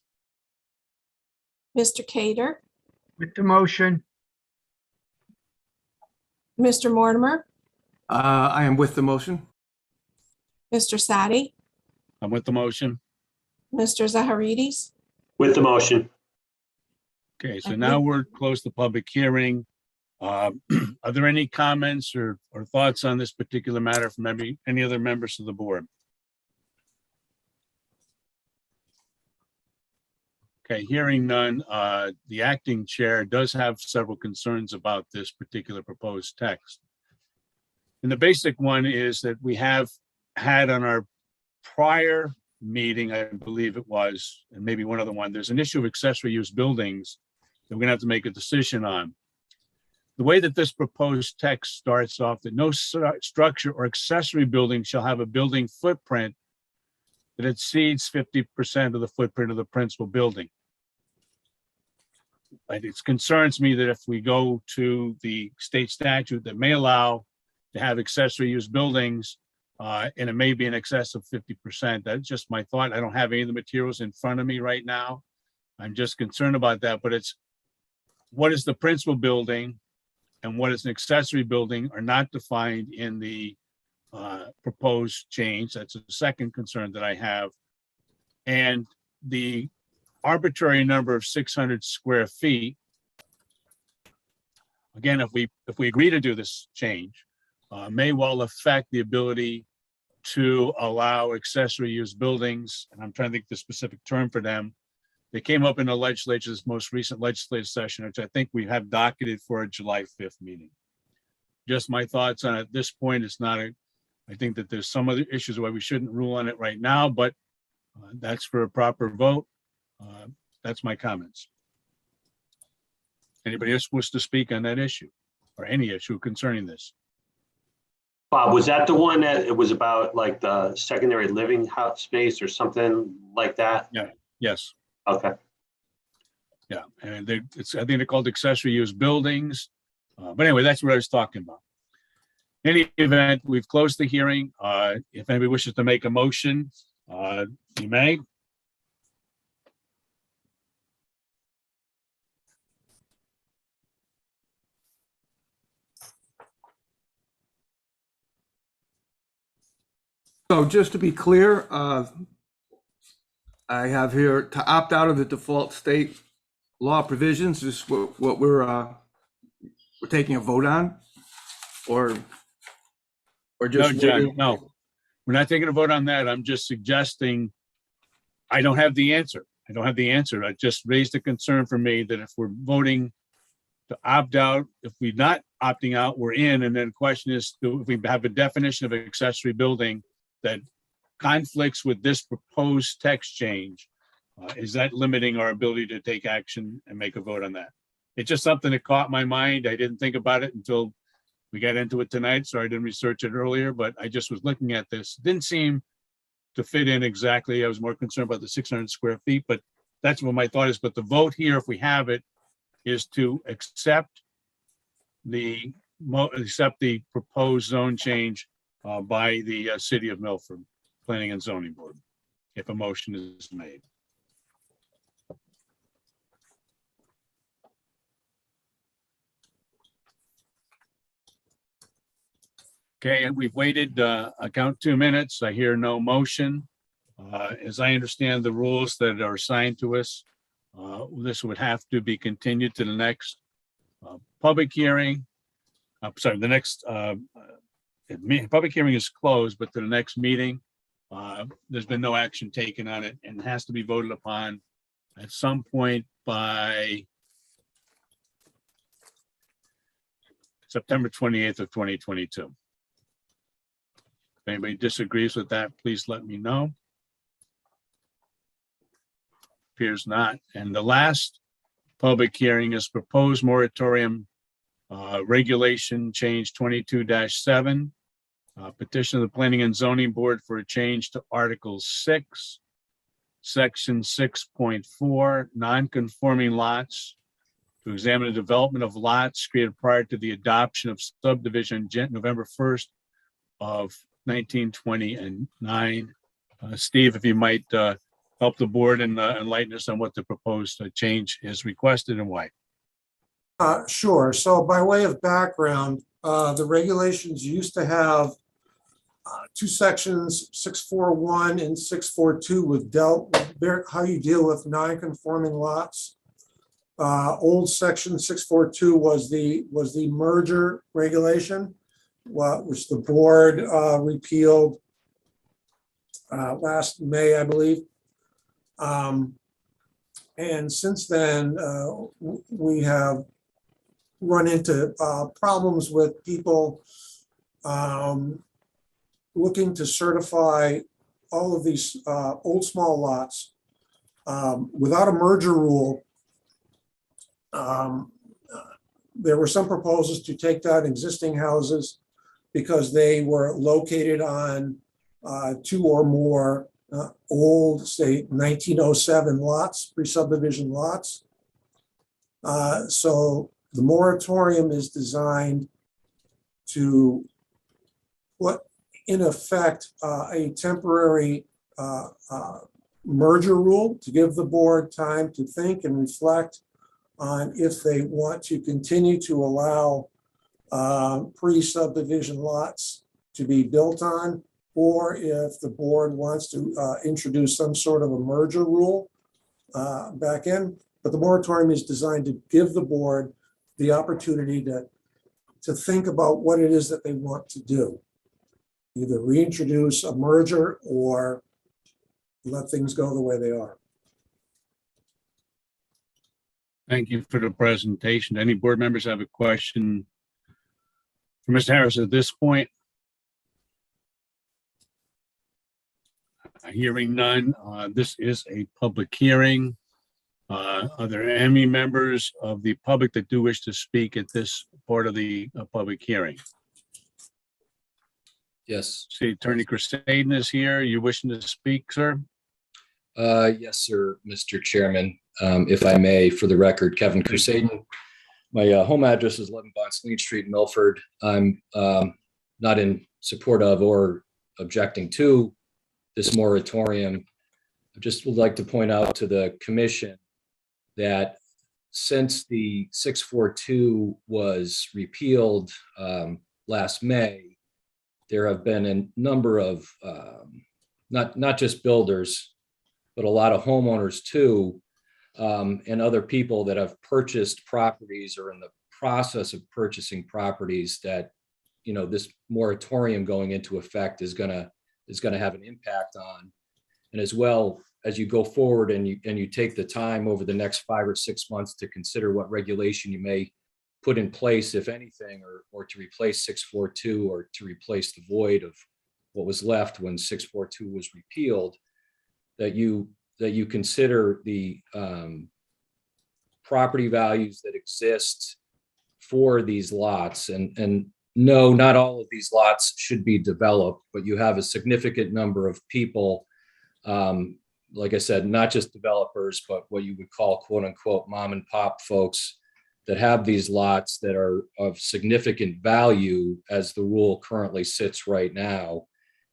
[SPEAKER 3] Mr. Cater,
[SPEAKER 15] With the motion.
[SPEAKER 3] Mr. Mortimer,
[SPEAKER 9] I am with the motion.
[SPEAKER 3] Mr. Sadi,
[SPEAKER 1] I'm with the motion.
[SPEAKER 3] Mr. Zaharides.
[SPEAKER 6] With the motion.
[SPEAKER 1] Okay, so now we're close to public hearing. Are there any comments or thoughts on this particular matter from any other members of the board? Okay, hearing none, the acting chair does have several concerns about this particular proposed text. And the basic one is that we have had on our prior meeting, I believe it was, and maybe one other one, there's an issue of accessory use buildings that we're gonna have to make a decision on. The way that this proposed text starts off, that no structure or accessory building shall have a building footprint that exceeds 50% of the footprint of the principal building. But it concerns me that if we go to the state statute that may allow to have accessory use buildings, and it may be in excess of 50%, that's just my thought. I don't have any of the materials in front of me right now. I'm just concerned about that, but it's what is the principal building and what is an accessory building are not defined in the proposed change. That's a second concern that I have. And the arbitrary number of 600 square feet. Again, if we agree to do this change, may well affect the ability to allow accessory use buildings. And I'm trying to think the specific term for them. They came up in the legislature's most recent legislative session, which I think we have docketed for a July 5th meeting. Just my thoughts on it at this point. It's not I think that there's some other issues why we shouldn't rule on it right now, but that's for a proper vote. That's my comments. Anybody else wish to speak on that issue or any issue concerning this?
[SPEAKER 6] Bob, was that the one that it was about like the secondary living house space or something like that?
[SPEAKER 1] Yeah. Yes.
[SPEAKER 6] Okay.
[SPEAKER 1] Yeah, and I think they're called accessory use buildings. But anyway, that's what I was talking about. In any event, we've closed the hearing. If anybody wishes to make a motion You may.
[SPEAKER 9] So just to be clear, I have here to opt out of the default state law provisions is what we're taking a vote on, or
[SPEAKER 1] No,
[SPEAKER 9] just
[SPEAKER 1] John, no. We're not taking a vote on that. I'm just suggesting, I don't have the answer. I don't have the answer. I just raised a concern for me that if we're voting to opt out, if we're not opting out, we're in. And then the question is, if we have a definition of accessory building that conflicts with this proposed text change, is that limiting our ability to take action and make a vote on that? It's just something that caught my mind. I didn't think about it until we got into it tonight, so I didn't research it earlier, but I just was looking at this. Didn't seem to fit in exactly. I was more concerned about the 600 square feet, but that's what my thought is. But the vote here, if we have it, is to accept the proposed zone change by the City of Milford Planning and Zoning Board, if a motion is made. Okay, and we've waited, I count 2 minutes. I hear no motion. As I understand the rules that are assigned to us, this would have to be continued to the next public hearing. I'm sorry, the next public hearing is closed, but to the next meeting, there's been no action taken on it and has to be voted upon at some point by September 28th of 2022. If anybody disagrees with that, please let me know. Appears not. And the last public hearing is proposed moratorium regulation change 22-7. Petition of the Planning and Zoning Board for a change to Article 6, Section 6.4, non-conforming lots, to examine the development of lots created prior to the adoption of subdivision November 1st of 1929. Steve, if you might help the board and enlighten us on what the proposed change is requested and why.
[SPEAKER 8] Sure. So by way of background, the regulations used to have two sections, 641 and 642, with how you deal with non-conforming lots. Old section 642 was the merger regulation, which the board repealed last May, I believe. And since then, we have run into problems with people looking to certify all of these old small lots without a merger rule. There were some proposals to take down existing houses because they were located on 2 or more old, say, 1907 lots, pre-subdivision lots. So the moratorium is designed to put in effect a temporary merger rule to give the board time to think and reflect on if they want to continue to allow pre-subdivision lots to be built on, or if the board wants to introduce some sort of a merger rule back in. But the moratorium is designed to give the board the opportunity to think about what it is that they want to do. Either reintroduce a merger or let things go the way they are.
[SPEAKER 1] Thank you for the presentation. Any board members have a question for Mr. Harris at this point? Hearing none, this is a public hearing. Are there any members of the public that do wish to speak at this part of the public hearing?
[SPEAKER 15] Yes.
[SPEAKER 1] See, Attorney Crusaden is here. You wishing to speak, sir?
[SPEAKER 15] Yes, sir, Mr. Chairman. If I may, for the record, Kevin Crusaden. My home address is 11 Bonstein Street, Milford. I'm not in support of or objecting to this moratorium. I just would like to point out to the commission that since the 642 was repealed last May, there have been a number of not just builders, but a lot of homeowners too, and other people that have purchased properties or in the process of purchasing properties that, you know, this moratorium going into effect is gonna have an impact on. And as well, as you go forward and you take the time over the next 5 or 6 months to consider what regulation you may put in place, if anything, or to replace 642 or to replace the void of what was left when 642 was repealed, that you consider the property values that exist for these lots. And no, not all of these lots should be developed, but you have a significant number of people, like I said, not just developers, but what you would call quote unquote mom and pop folks that have these lots that are of significant value as the rule currently sits right now,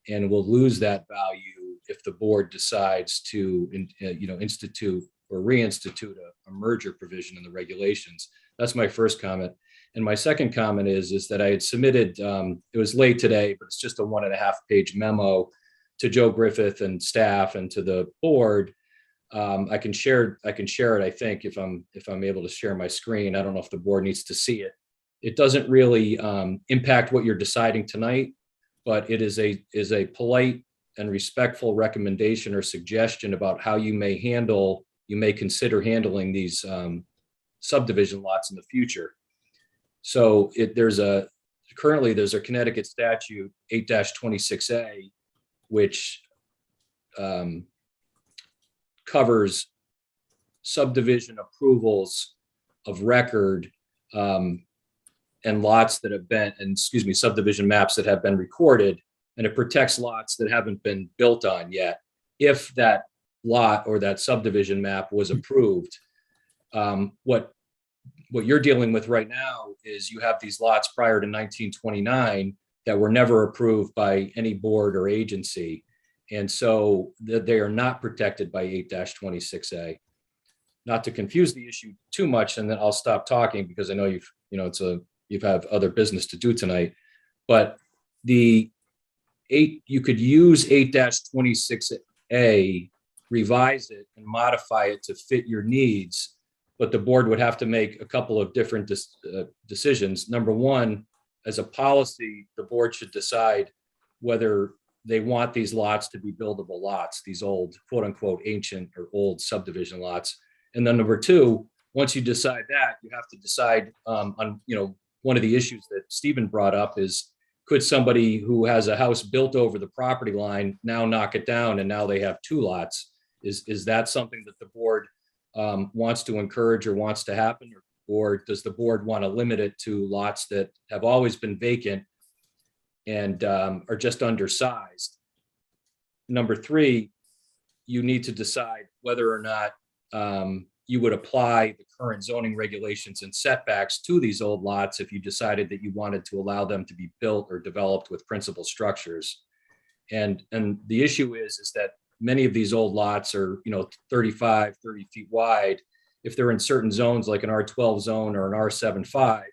[SPEAKER 15] and will lose that value if the board decides to institute or reinstitute a merger provision in the regulations. That's my first comment. And my second comment is that I had submitted, it was late today, but it's just a 1.5-page memo to Joe Griffith and staff and to the board. I can share it, I think, if I'm able to share my screen. I don't know if the board needs to see it. It doesn't really impact what you're deciding tonight, but it is a polite and respectful recommendation or suggestion about how you may consider handling these subdivision lots in the future. So currently there's a Connecticut statute 8-26A, which covers subdivision approvals of record and lots that have been, subdivision maps that have been recorded, and it protects lots that haven't been built on yet. If that lot or that subdivision map was approved, what you're dealing with right now is you have these lots prior to 1929 that were never approved by any board or agency. And so they are not protected by 8-26A. Not to confuse the issue too much, and then I'll stop talking because I know you've have other business to do tonight. But you could use 8-26A, revise it and modify it to fit your needs, but the board would have to make a couple of different decisions. Number one, as a policy, the board should decide whether they want these lots to be buildable lots, these old, quote unquote, ancient or old subdivision lots. And then number two, once you decide that, you have to decide on, one of the issues that Stephen brought up is, could somebody who has a house built over the property line now knock it down and now they have 2 lots? Is that something that the board wants to encourage or wants to happen? Or does the board want to limit it to lots that have always been vacant and are just undersized? Number 3, you need to decide whether or not you would apply the current zoning regulations and setbacks to these old lots if you decided that you wanted to allow them to be built or developed with principal structures. And the issue is that many of these old lots are 35, 30 feet wide. If they're in certain zones like an R12 zone or an R75,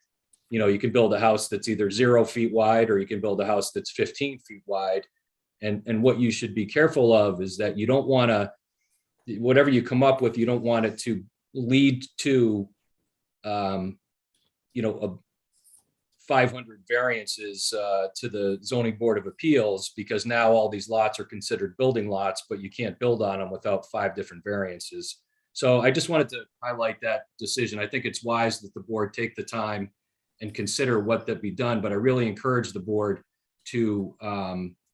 [SPEAKER 15] you can build a house that's either 0 feet wide or you can build a house that's 15 feet wide. And what you should be careful of is that you don't want to, whatever you come up with, you don't want it to lead to, 500 variances to the Zoning Board of Appeals, because now all these lots are considered building lots, but you can't build on them without 5 different variances. So I just wanted to highlight that decision. I think it's wise that the board take the time and consider what that be done, but I really encourage the board to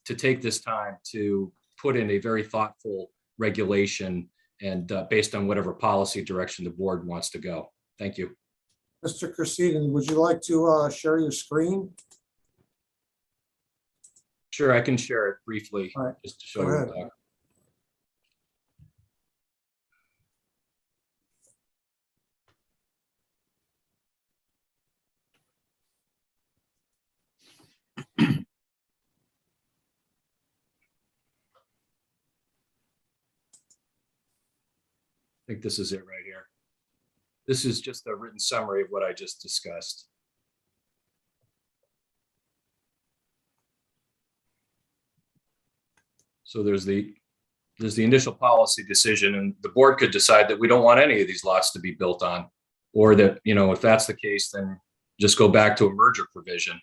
[SPEAKER 15] take this time to put in a very thoughtful regulation and based on whatever policy direction the board wants to go. Thank you.
[SPEAKER 8] Mr. Christine, would you like to share your screen?
[SPEAKER 15] Sure, I can share it briefly,
[SPEAKER 8] All right,
[SPEAKER 15] just to show
[SPEAKER 8] go
[SPEAKER 15] you.
[SPEAKER 8] ahead.
[SPEAKER 15] think this is it right here. This is just a written summary of what I just discussed. So there's the initial policy decision, and the board could decide that we don't want any of these lots to be built on, or that, if that's the case, then just go back to a merger provision.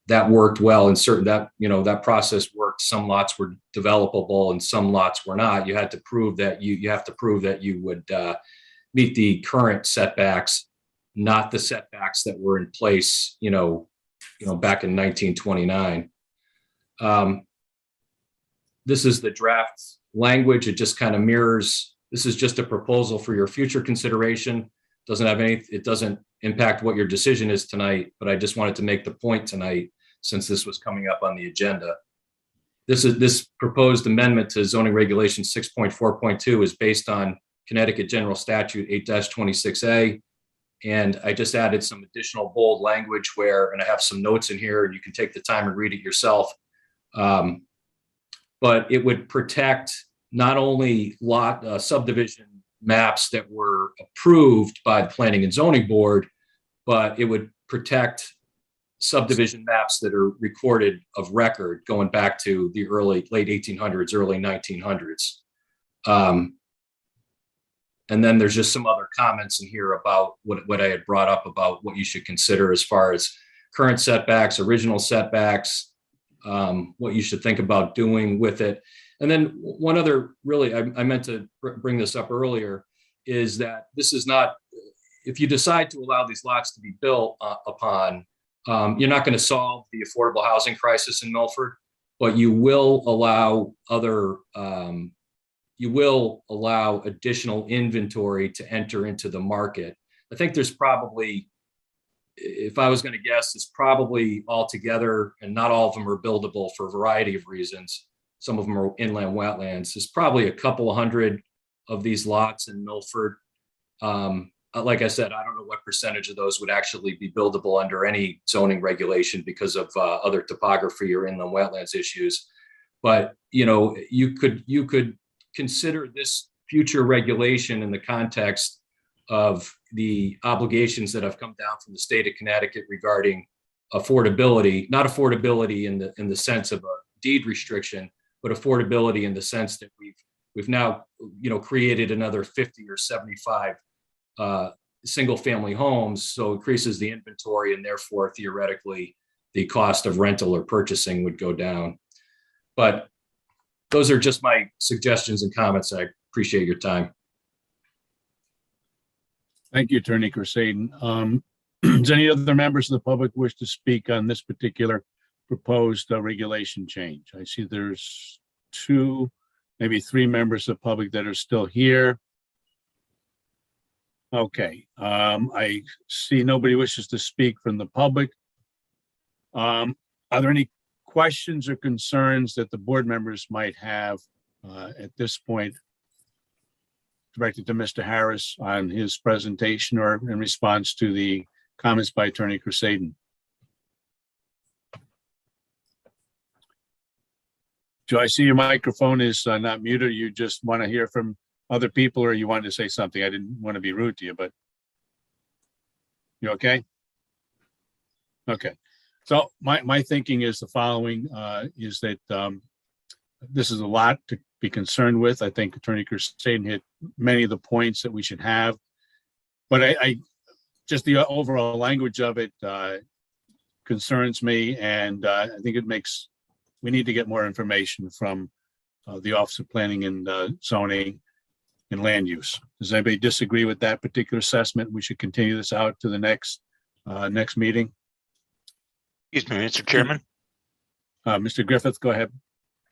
[SPEAKER 15] That worked well in that process worked. Some lots were developable and some lots were not. You had to prove that you have to prove that you would meet the current setbacks, not the setbacks that were in place, back in 1929. This is the draft language. It just kind of mirrors. This is just a proposal for your future consideration. It doesn't impact what your decision is tonight, but I just wanted to make the point tonight since this was coming up on the agenda. This proposed amendment to zoning regulation 6.4.2 is based on Connecticut General Statute 8-26A. And I just added some additional bold language and I have some notes in here and you can take the time and read it yourself. But it would protect not only subdivision maps that were approved by the Planning and Zoning Board, but it would protect subdivision maps that are recorded of record going back to the late 1800s, early 1900s. And then there's just some other comments in here about what I had brought up about what you should consider as far as current setbacks, original setbacks, what you should think about doing with it. And then one other, really, I meant to bring this up earlier, is that this is not, if you decide to allow these lots to be built upon, you're not going to solve the affordable housing crisis in Milford, but you will allow additional inventory to enter into the market. I think there's probably, if I was going to guess, it's probably altogether, and not all of them are buildable for a variety of reasons. Some of them are inland wetlands. There's probably a couple of hundred of these lots in Milford. Like I said, I don't know what percentage of those would actually be buildable under any zoning regulation because of other topography or inland wetlands issues. But you could consider this future regulation in the context of the obligations that have come down from the state of Connecticut regarding affordability, not affordability in the sense of a deed restriction, but affordability in the sense that we've now created another 50 or 75 single family homes, so increases the inventory and therefore theoretically the cost of rental or purchasing would go down. But those are just my suggestions and comments. I appreciate your time.
[SPEAKER 1] Thank you, Attorney Crusaden. Does any other members of the public wish to speak on this particular proposed regulation change? I see there's 2, maybe 3 members of the public that are still here. Okay, I see nobody wishes to speak from the public. Are there any questions or concerns that the board members might have at this point directed to Mr. Harris on his presentation or in response to the comments by Attorney Crusaden? Do I see your microphone is not muted? You just want to hear from other people, or you wanted to say something? I didn't want to be rude to you, but you okay? Okay. So my thinking is the following, is that this is a lot to be concerned with. I think Attorney Crusaden hit many of the points that we should have, but I just the overall language of it concerns me, and I think we need to get more information from the Office of Planning and Zoning and Land Use. Does anybody disagree with that particular assessment? We should continue this out to the next meeting.
[SPEAKER 14] Excuse me, Mr. Chairman.
[SPEAKER 1] Mr. Griffith, go ahead.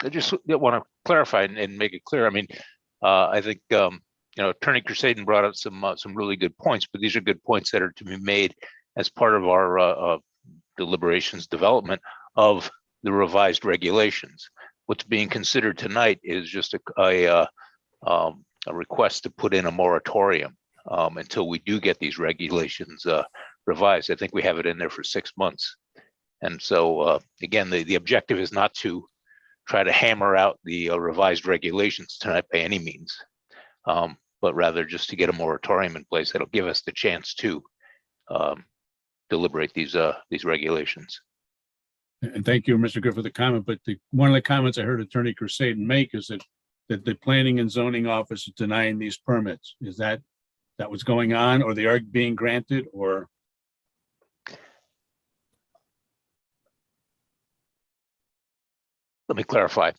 [SPEAKER 14] I just want to clarify and make it clear. I mean, I think Attorney Crusaden brought up some really good points, but these are good points that are to be made as part of our deliberations development of the revised regulations. What's being considered tonight is just a request to put in a moratorium until we do get these regulations revised. I think we have it in there for 6 months. And so, again, the objective is not to try to hammer out the revised regulations tonight by any means. but rather just to get a moratorium in place that'll give us the chance to deliberate these regulations.
[SPEAKER 1] And thank you, Mr. Griffith, for the comment, but one of the comments I heard Attorney Crusade make is that the planning and zoning office is denying these permits. Is that what's going on, or they are being granted, or?
[SPEAKER 14] Let me clarify.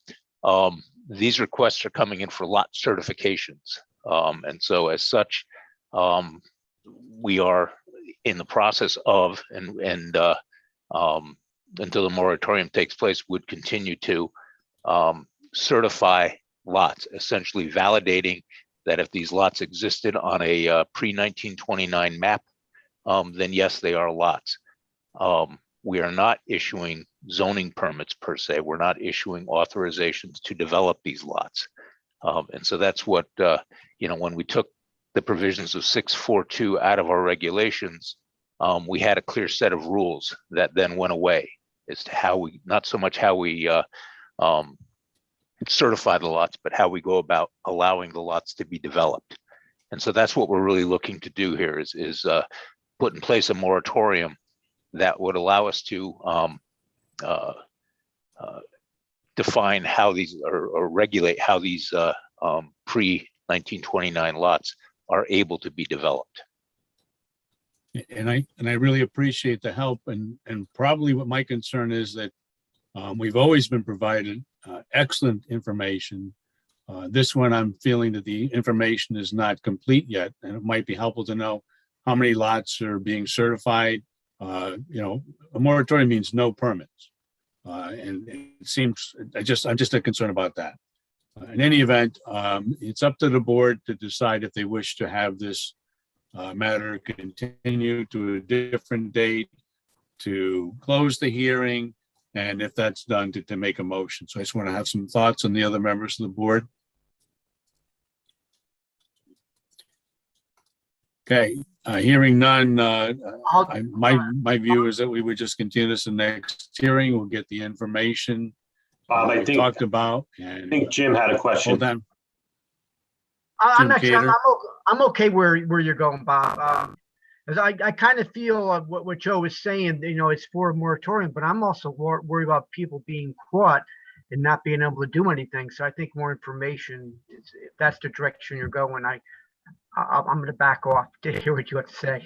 [SPEAKER 14] These requests are coming in for lot certifications. And so as such, we are in the process of, and until the moratorium takes place, would continue to certify lots, essentially validating that if these lots existed on a pre-1929 map, then yes, they are lots. We are not issuing zoning permits per se. We're not issuing authorizations to develop these lots. And so that's what, when we took the provisions of 642 out of our regulations, we had a clear set of rules that then went away as to how we, not so much how we certify the lots, but how we go about allowing the lots to be developed. And so that's what we're really looking to do here is put in place a moratorium that would allow us to define how these or regulate how these pre-1929 lots are able to be developed.
[SPEAKER 1] And I really appreciate the help, and probably what my concern is that we've always been provided excellent information. This one, I'm feeling that the information is not complete yet, and it might be helpful to know how many lots are being certified. A moratorium means no permits, and it seems I'm just a concern about that. In any event, it's up to the board to decide if they wish to have this matter continue to a different date, to close the hearing, and if that's done, to make a motion. So I just want to have some thoughts on the other members of the board. Okay, hearing none, my view is that we would just continue this in the next hearing. We'll get the information
[SPEAKER 6] I
[SPEAKER 1] we talked about. And
[SPEAKER 6] I think Jim had a question.
[SPEAKER 1] hold on.
[SPEAKER 16] I'm
[SPEAKER 1] Jim Cater.
[SPEAKER 16] I'm okay where you're going, Bob. As I kind of feel what Joe was saying, it's for a moratorium, but I'm also worried about people being caught and not being able to do anything. So I think more information, if that's the direction you're going, I'm going to back off to hear what you have to say.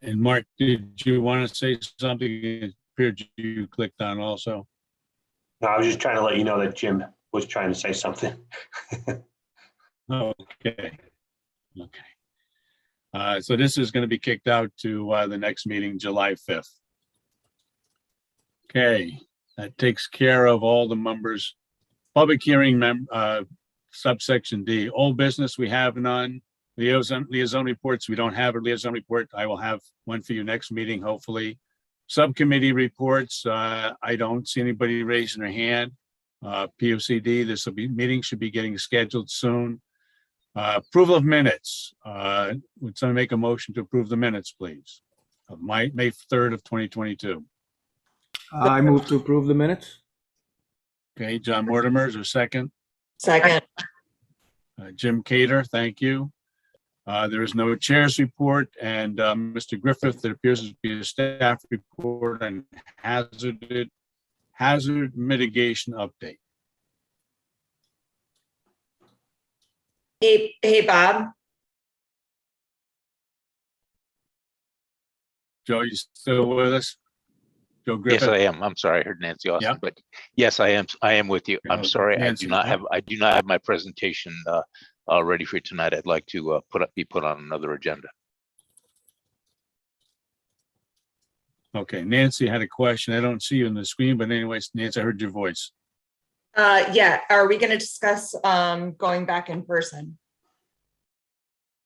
[SPEAKER 1] And Mark, did you want to say something? It appeared you clicked on also.
[SPEAKER 6] No, I was just trying to let you know that Jim was trying to say something.
[SPEAKER 1] Okay. So this is going to be kicked out to the next meeting, July 5th. Okay, that takes care of all the members. Public hearing subsection D. Old business, we have none. Liaison reports, we don't have a liaison report. I will have one for you next meeting, hopefully. Subcommittee reports, I don't see anybody raising their hand. POCD, meeting should be getting scheduled soon. Approval of minutes. Would someone make a motion to approve the minutes, please? Of May 3rd of 2022.
[SPEAKER 9] I move to approve the minutes.
[SPEAKER 1] Okay, John Mortimer, is there a second?
[SPEAKER 4] Second.
[SPEAKER 1] Jim Cater, thank you. There is no chair's report, and Mr. Griffith, there appears to be a staff report on hazard mitigation update.
[SPEAKER 4] Hey, Bob.
[SPEAKER 1] Joe, you still with us? Joe Griffith?
[SPEAKER 14] Yes, I am. I'm sorry, I heard Nancy Austin, but yes, I am with you. I'm sorry,
[SPEAKER 1] Nancy,
[SPEAKER 14] I do not have my presentation ready for tonight. I'd like to be put on another agenda.
[SPEAKER 1] Okay, Nancy had a question. I don't see you on the screen, but anyways, Nancy, I heard your voice.
[SPEAKER 4] Yeah, are we going to discuss going back in person?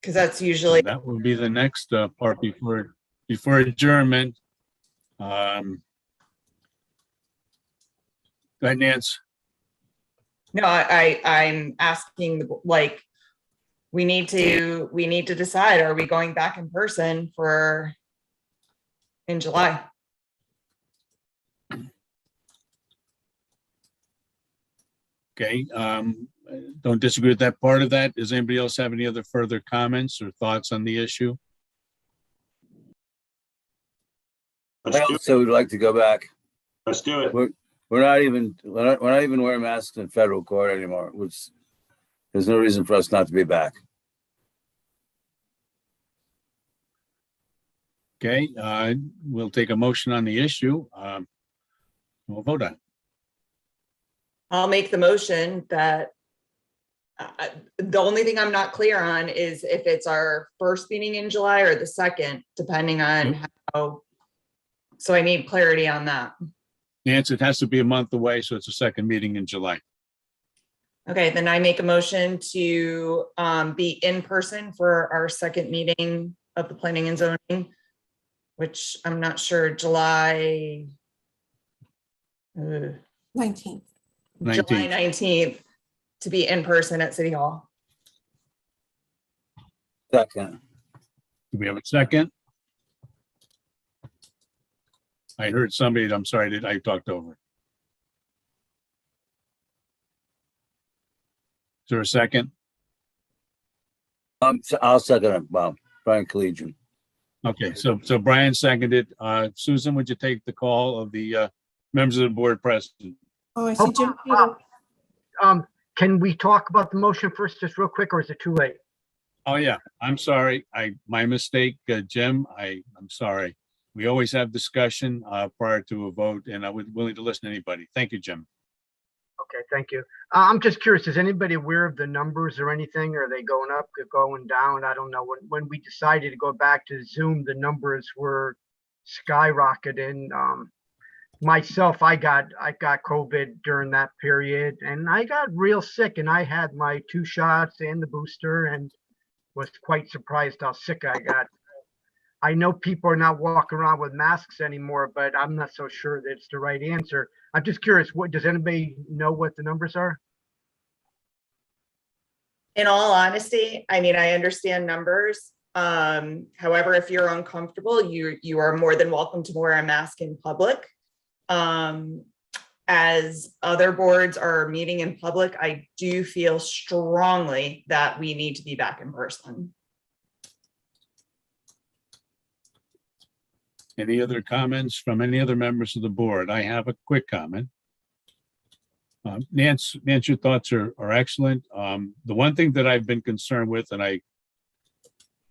[SPEAKER 4] Because that's usually
[SPEAKER 1] That will be the next part before adjournment. Go ahead, Nancy.
[SPEAKER 4] no. I'm asking, like, we need to decide, are we going back in person in July?
[SPEAKER 1] Okay, don't disagree with that part of that. Does anybody else have any other further comments or thoughts on the issue?
[SPEAKER 13] I also would like to go back.
[SPEAKER 6] Let's do it.
[SPEAKER 13] We're not even wearing masks in federal court anymore, which there's no reason for us not to be back.
[SPEAKER 1] Okay, we'll take a motion on the issue. We'll vote on it.
[SPEAKER 4] I'll make the motion that the only thing I'm not clear on is if it's our first meeting in July or the second, depending on how. So I need clarity on that.
[SPEAKER 1] Nancy, it has to be a month away, so it's a second meeting in July.
[SPEAKER 4] Okay, then I make a motion to be in person for our second meeting of the planning and zoning, which I'm not sure, July
[SPEAKER 3] 19th.
[SPEAKER 4] July 19th, to be in person at City Hall.
[SPEAKER 13] Second.
[SPEAKER 1] Do we have a second? I heard somebody, I'm sorry, I talked over. Is there a second?
[SPEAKER 13] So I'll second it, Bob. Brian Collegian.
[SPEAKER 1] Okay, so Brian seconded. Susan, would you take the call of the members of the board present?
[SPEAKER 3] Oh, I see Jim Peter.
[SPEAKER 16] Can we talk about the motion first, just real quick, or is it too late?
[SPEAKER 1] Oh, yeah, I'm sorry. My mistake, Jim, I'm sorry. We always have discussion prior to a vote, and I was willing to listen to anybody. Thank you, Jim.
[SPEAKER 16] Okay, thank you. I'm just curious, is anybody aware of the numbers or anything? Are they going up, going down? I don't know. When we decided to go back to Zoom, the numbers were skyrocketing. Myself, I got COVID during that period, and I got real sick, and I had my 2 shots and the booster, and was quite surprised how sick I got. I know people are not walking around with masks anymore, but I'm not so sure that it's the right answer. I'm just curious, what does anybody know what the numbers are?
[SPEAKER 4] In all honesty, I mean, I understand numbers. However, if you're uncomfortable, you are more than welcome to wear a mask in public. As other boards are meeting in public, I do feel strongly that we need to be back in person.
[SPEAKER 1] Any other comments from any other members of the board? I have a quick comment. Nance, your thoughts are excellent. The one thing that I've been concerned with, and I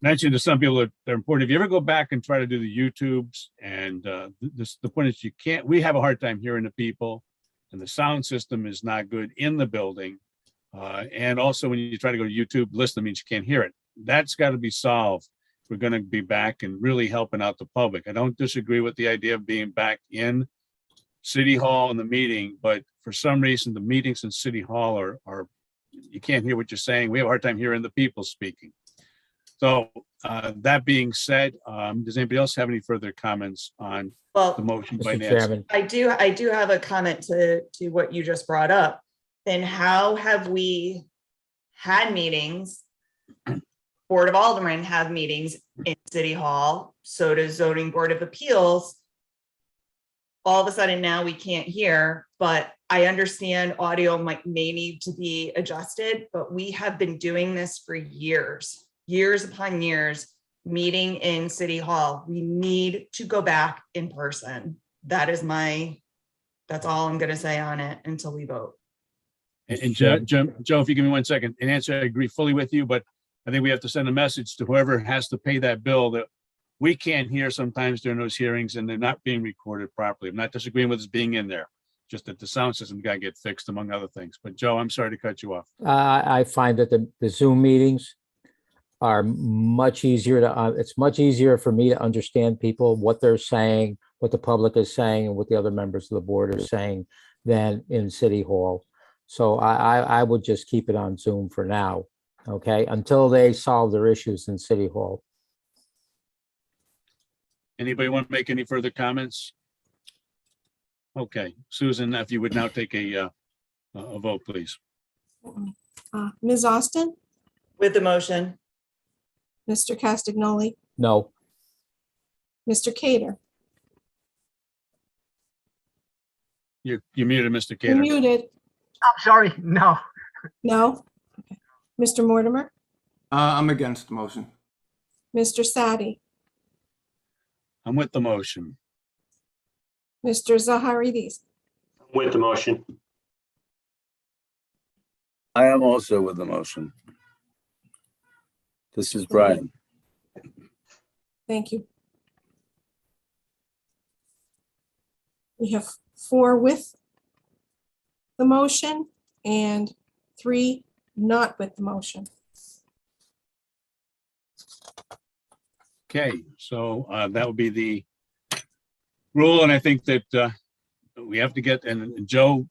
[SPEAKER 1] mentioned to some people that they're important, if you ever go back and try to do the YouTubes, and the point is we have a hard time hearing the people, and the sound system is not good in the building. And also when you try to go to YouTube, listen means you can't hear it. That's got to be solved. We're going to be back and really helping out the public. I don't disagree with the idea of being back in City Hall in the meeting, but for some reason, the meetings in City Hall are you can't hear what you're saying. We have a hard time hearing the people speaking. So that being said, does anybody else have any further comments on the motion by Nancy?
[SPEAKER 4] I do have a comment to what you just brought up. Then how have we had meetings? Board of Aldermen have meetings in City Hall. So does Zoning Board of Appeals. All of a sudden now we can't hear, but I understand audio may need to be adjusted, but we have been doing this for years upon years, meeting in City Hall. We need to go back in person. That's all I'm going to say on it until we vote.
[SPEAKER 1] And Joe, if you give me 1 second, and answer, I agree fully with you, but I think we have to send a message to whoever has to pay that bill that we can't hear sometimes during those hearings and they're not being recorded properly. I'm not disagreeing with us being in there, just that the sound system got to get fixed among other things. But Joe, I'm sorry to cut you off.
[SPEAKER 2] I find that the Zoom meetings are much easier it's much easier for me to understand people, what they're saying, what the public is saying, and what the other members of the board are saying than in City Hall. So I would just keep it on Zoom for now, okay, until they solve their issues in City Hall.
[SPEAKER 1] Anybody want to make any further comments? Okay, Susan, if you would now take a vote, please.
[SPEAKER 3] Ms. Austin,
[SPEAKER 4] With the motion.
[SPEAKER 3] Mr. Castagnoli,
[SPEAKER 2] No.
[SPEAKER 3] Mr. Cater.
[SPEAKER 1] You're muted, Mr.
[SPEAKER 3] You're
[SPEAKER 1] Cater.
[SPEAKER 3] muted.
[SPEAKER 16] I'm sorry, no.
[SPEAKER 3] No? Okay. Mr. Mortimer,
[SPEAKER 9] I'm against the motion.
[SPEAKER 3] Mr. Sadi,
[SPEAKER 1] I'm with the motion.
[SPEAKER 3] Mr. Zaharidis,
[SPEAKER 6] With the motion.
[SPEAKER 13] I am also with the motion. This is Brian.
[SPEAKER 3] thank you. We have 4 with the motion and 3 not with the motion.
[SPEAKER 1] Okay, so that would be the rule, and I think that we have to get, and Joe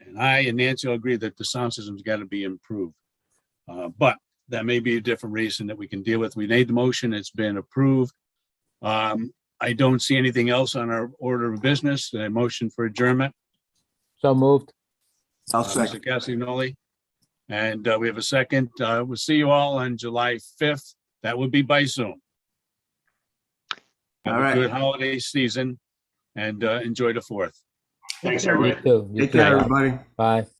[SPEAKER 1] and I and Nancy will agree that the sound system's got to be improved. But that may be a different reason that we can deal with. We made the motion, it's been approved. I don't see anything else on our order of business. A motion for adjournment.
[SPEAKER 2] So moved.
[SPEAKER 9] I'll
[SPEAKER 1] Mr.
[SPEAKER 9] second.
[SPEAKER 1] Cassignoli. And we have a second. We'll see you all on July 5th. That would be by Zoom. Have
[SPEAKER 9] All
[SPEAKER 1] a
[SPEAKER 9] right.
[SPEAKER 1] good holiday season and enjoy the 4th.
[SPEAKER 6] Thanks,
[SPEAKER 2] You
[SPEAKER 6] everybody.
[SPEAKER 2] too. You
[SPEAKER 9] Take
[SPEAKER 2] too.
[SPEAKER 9] care, everybody.
[SPEAKER 2] Bye.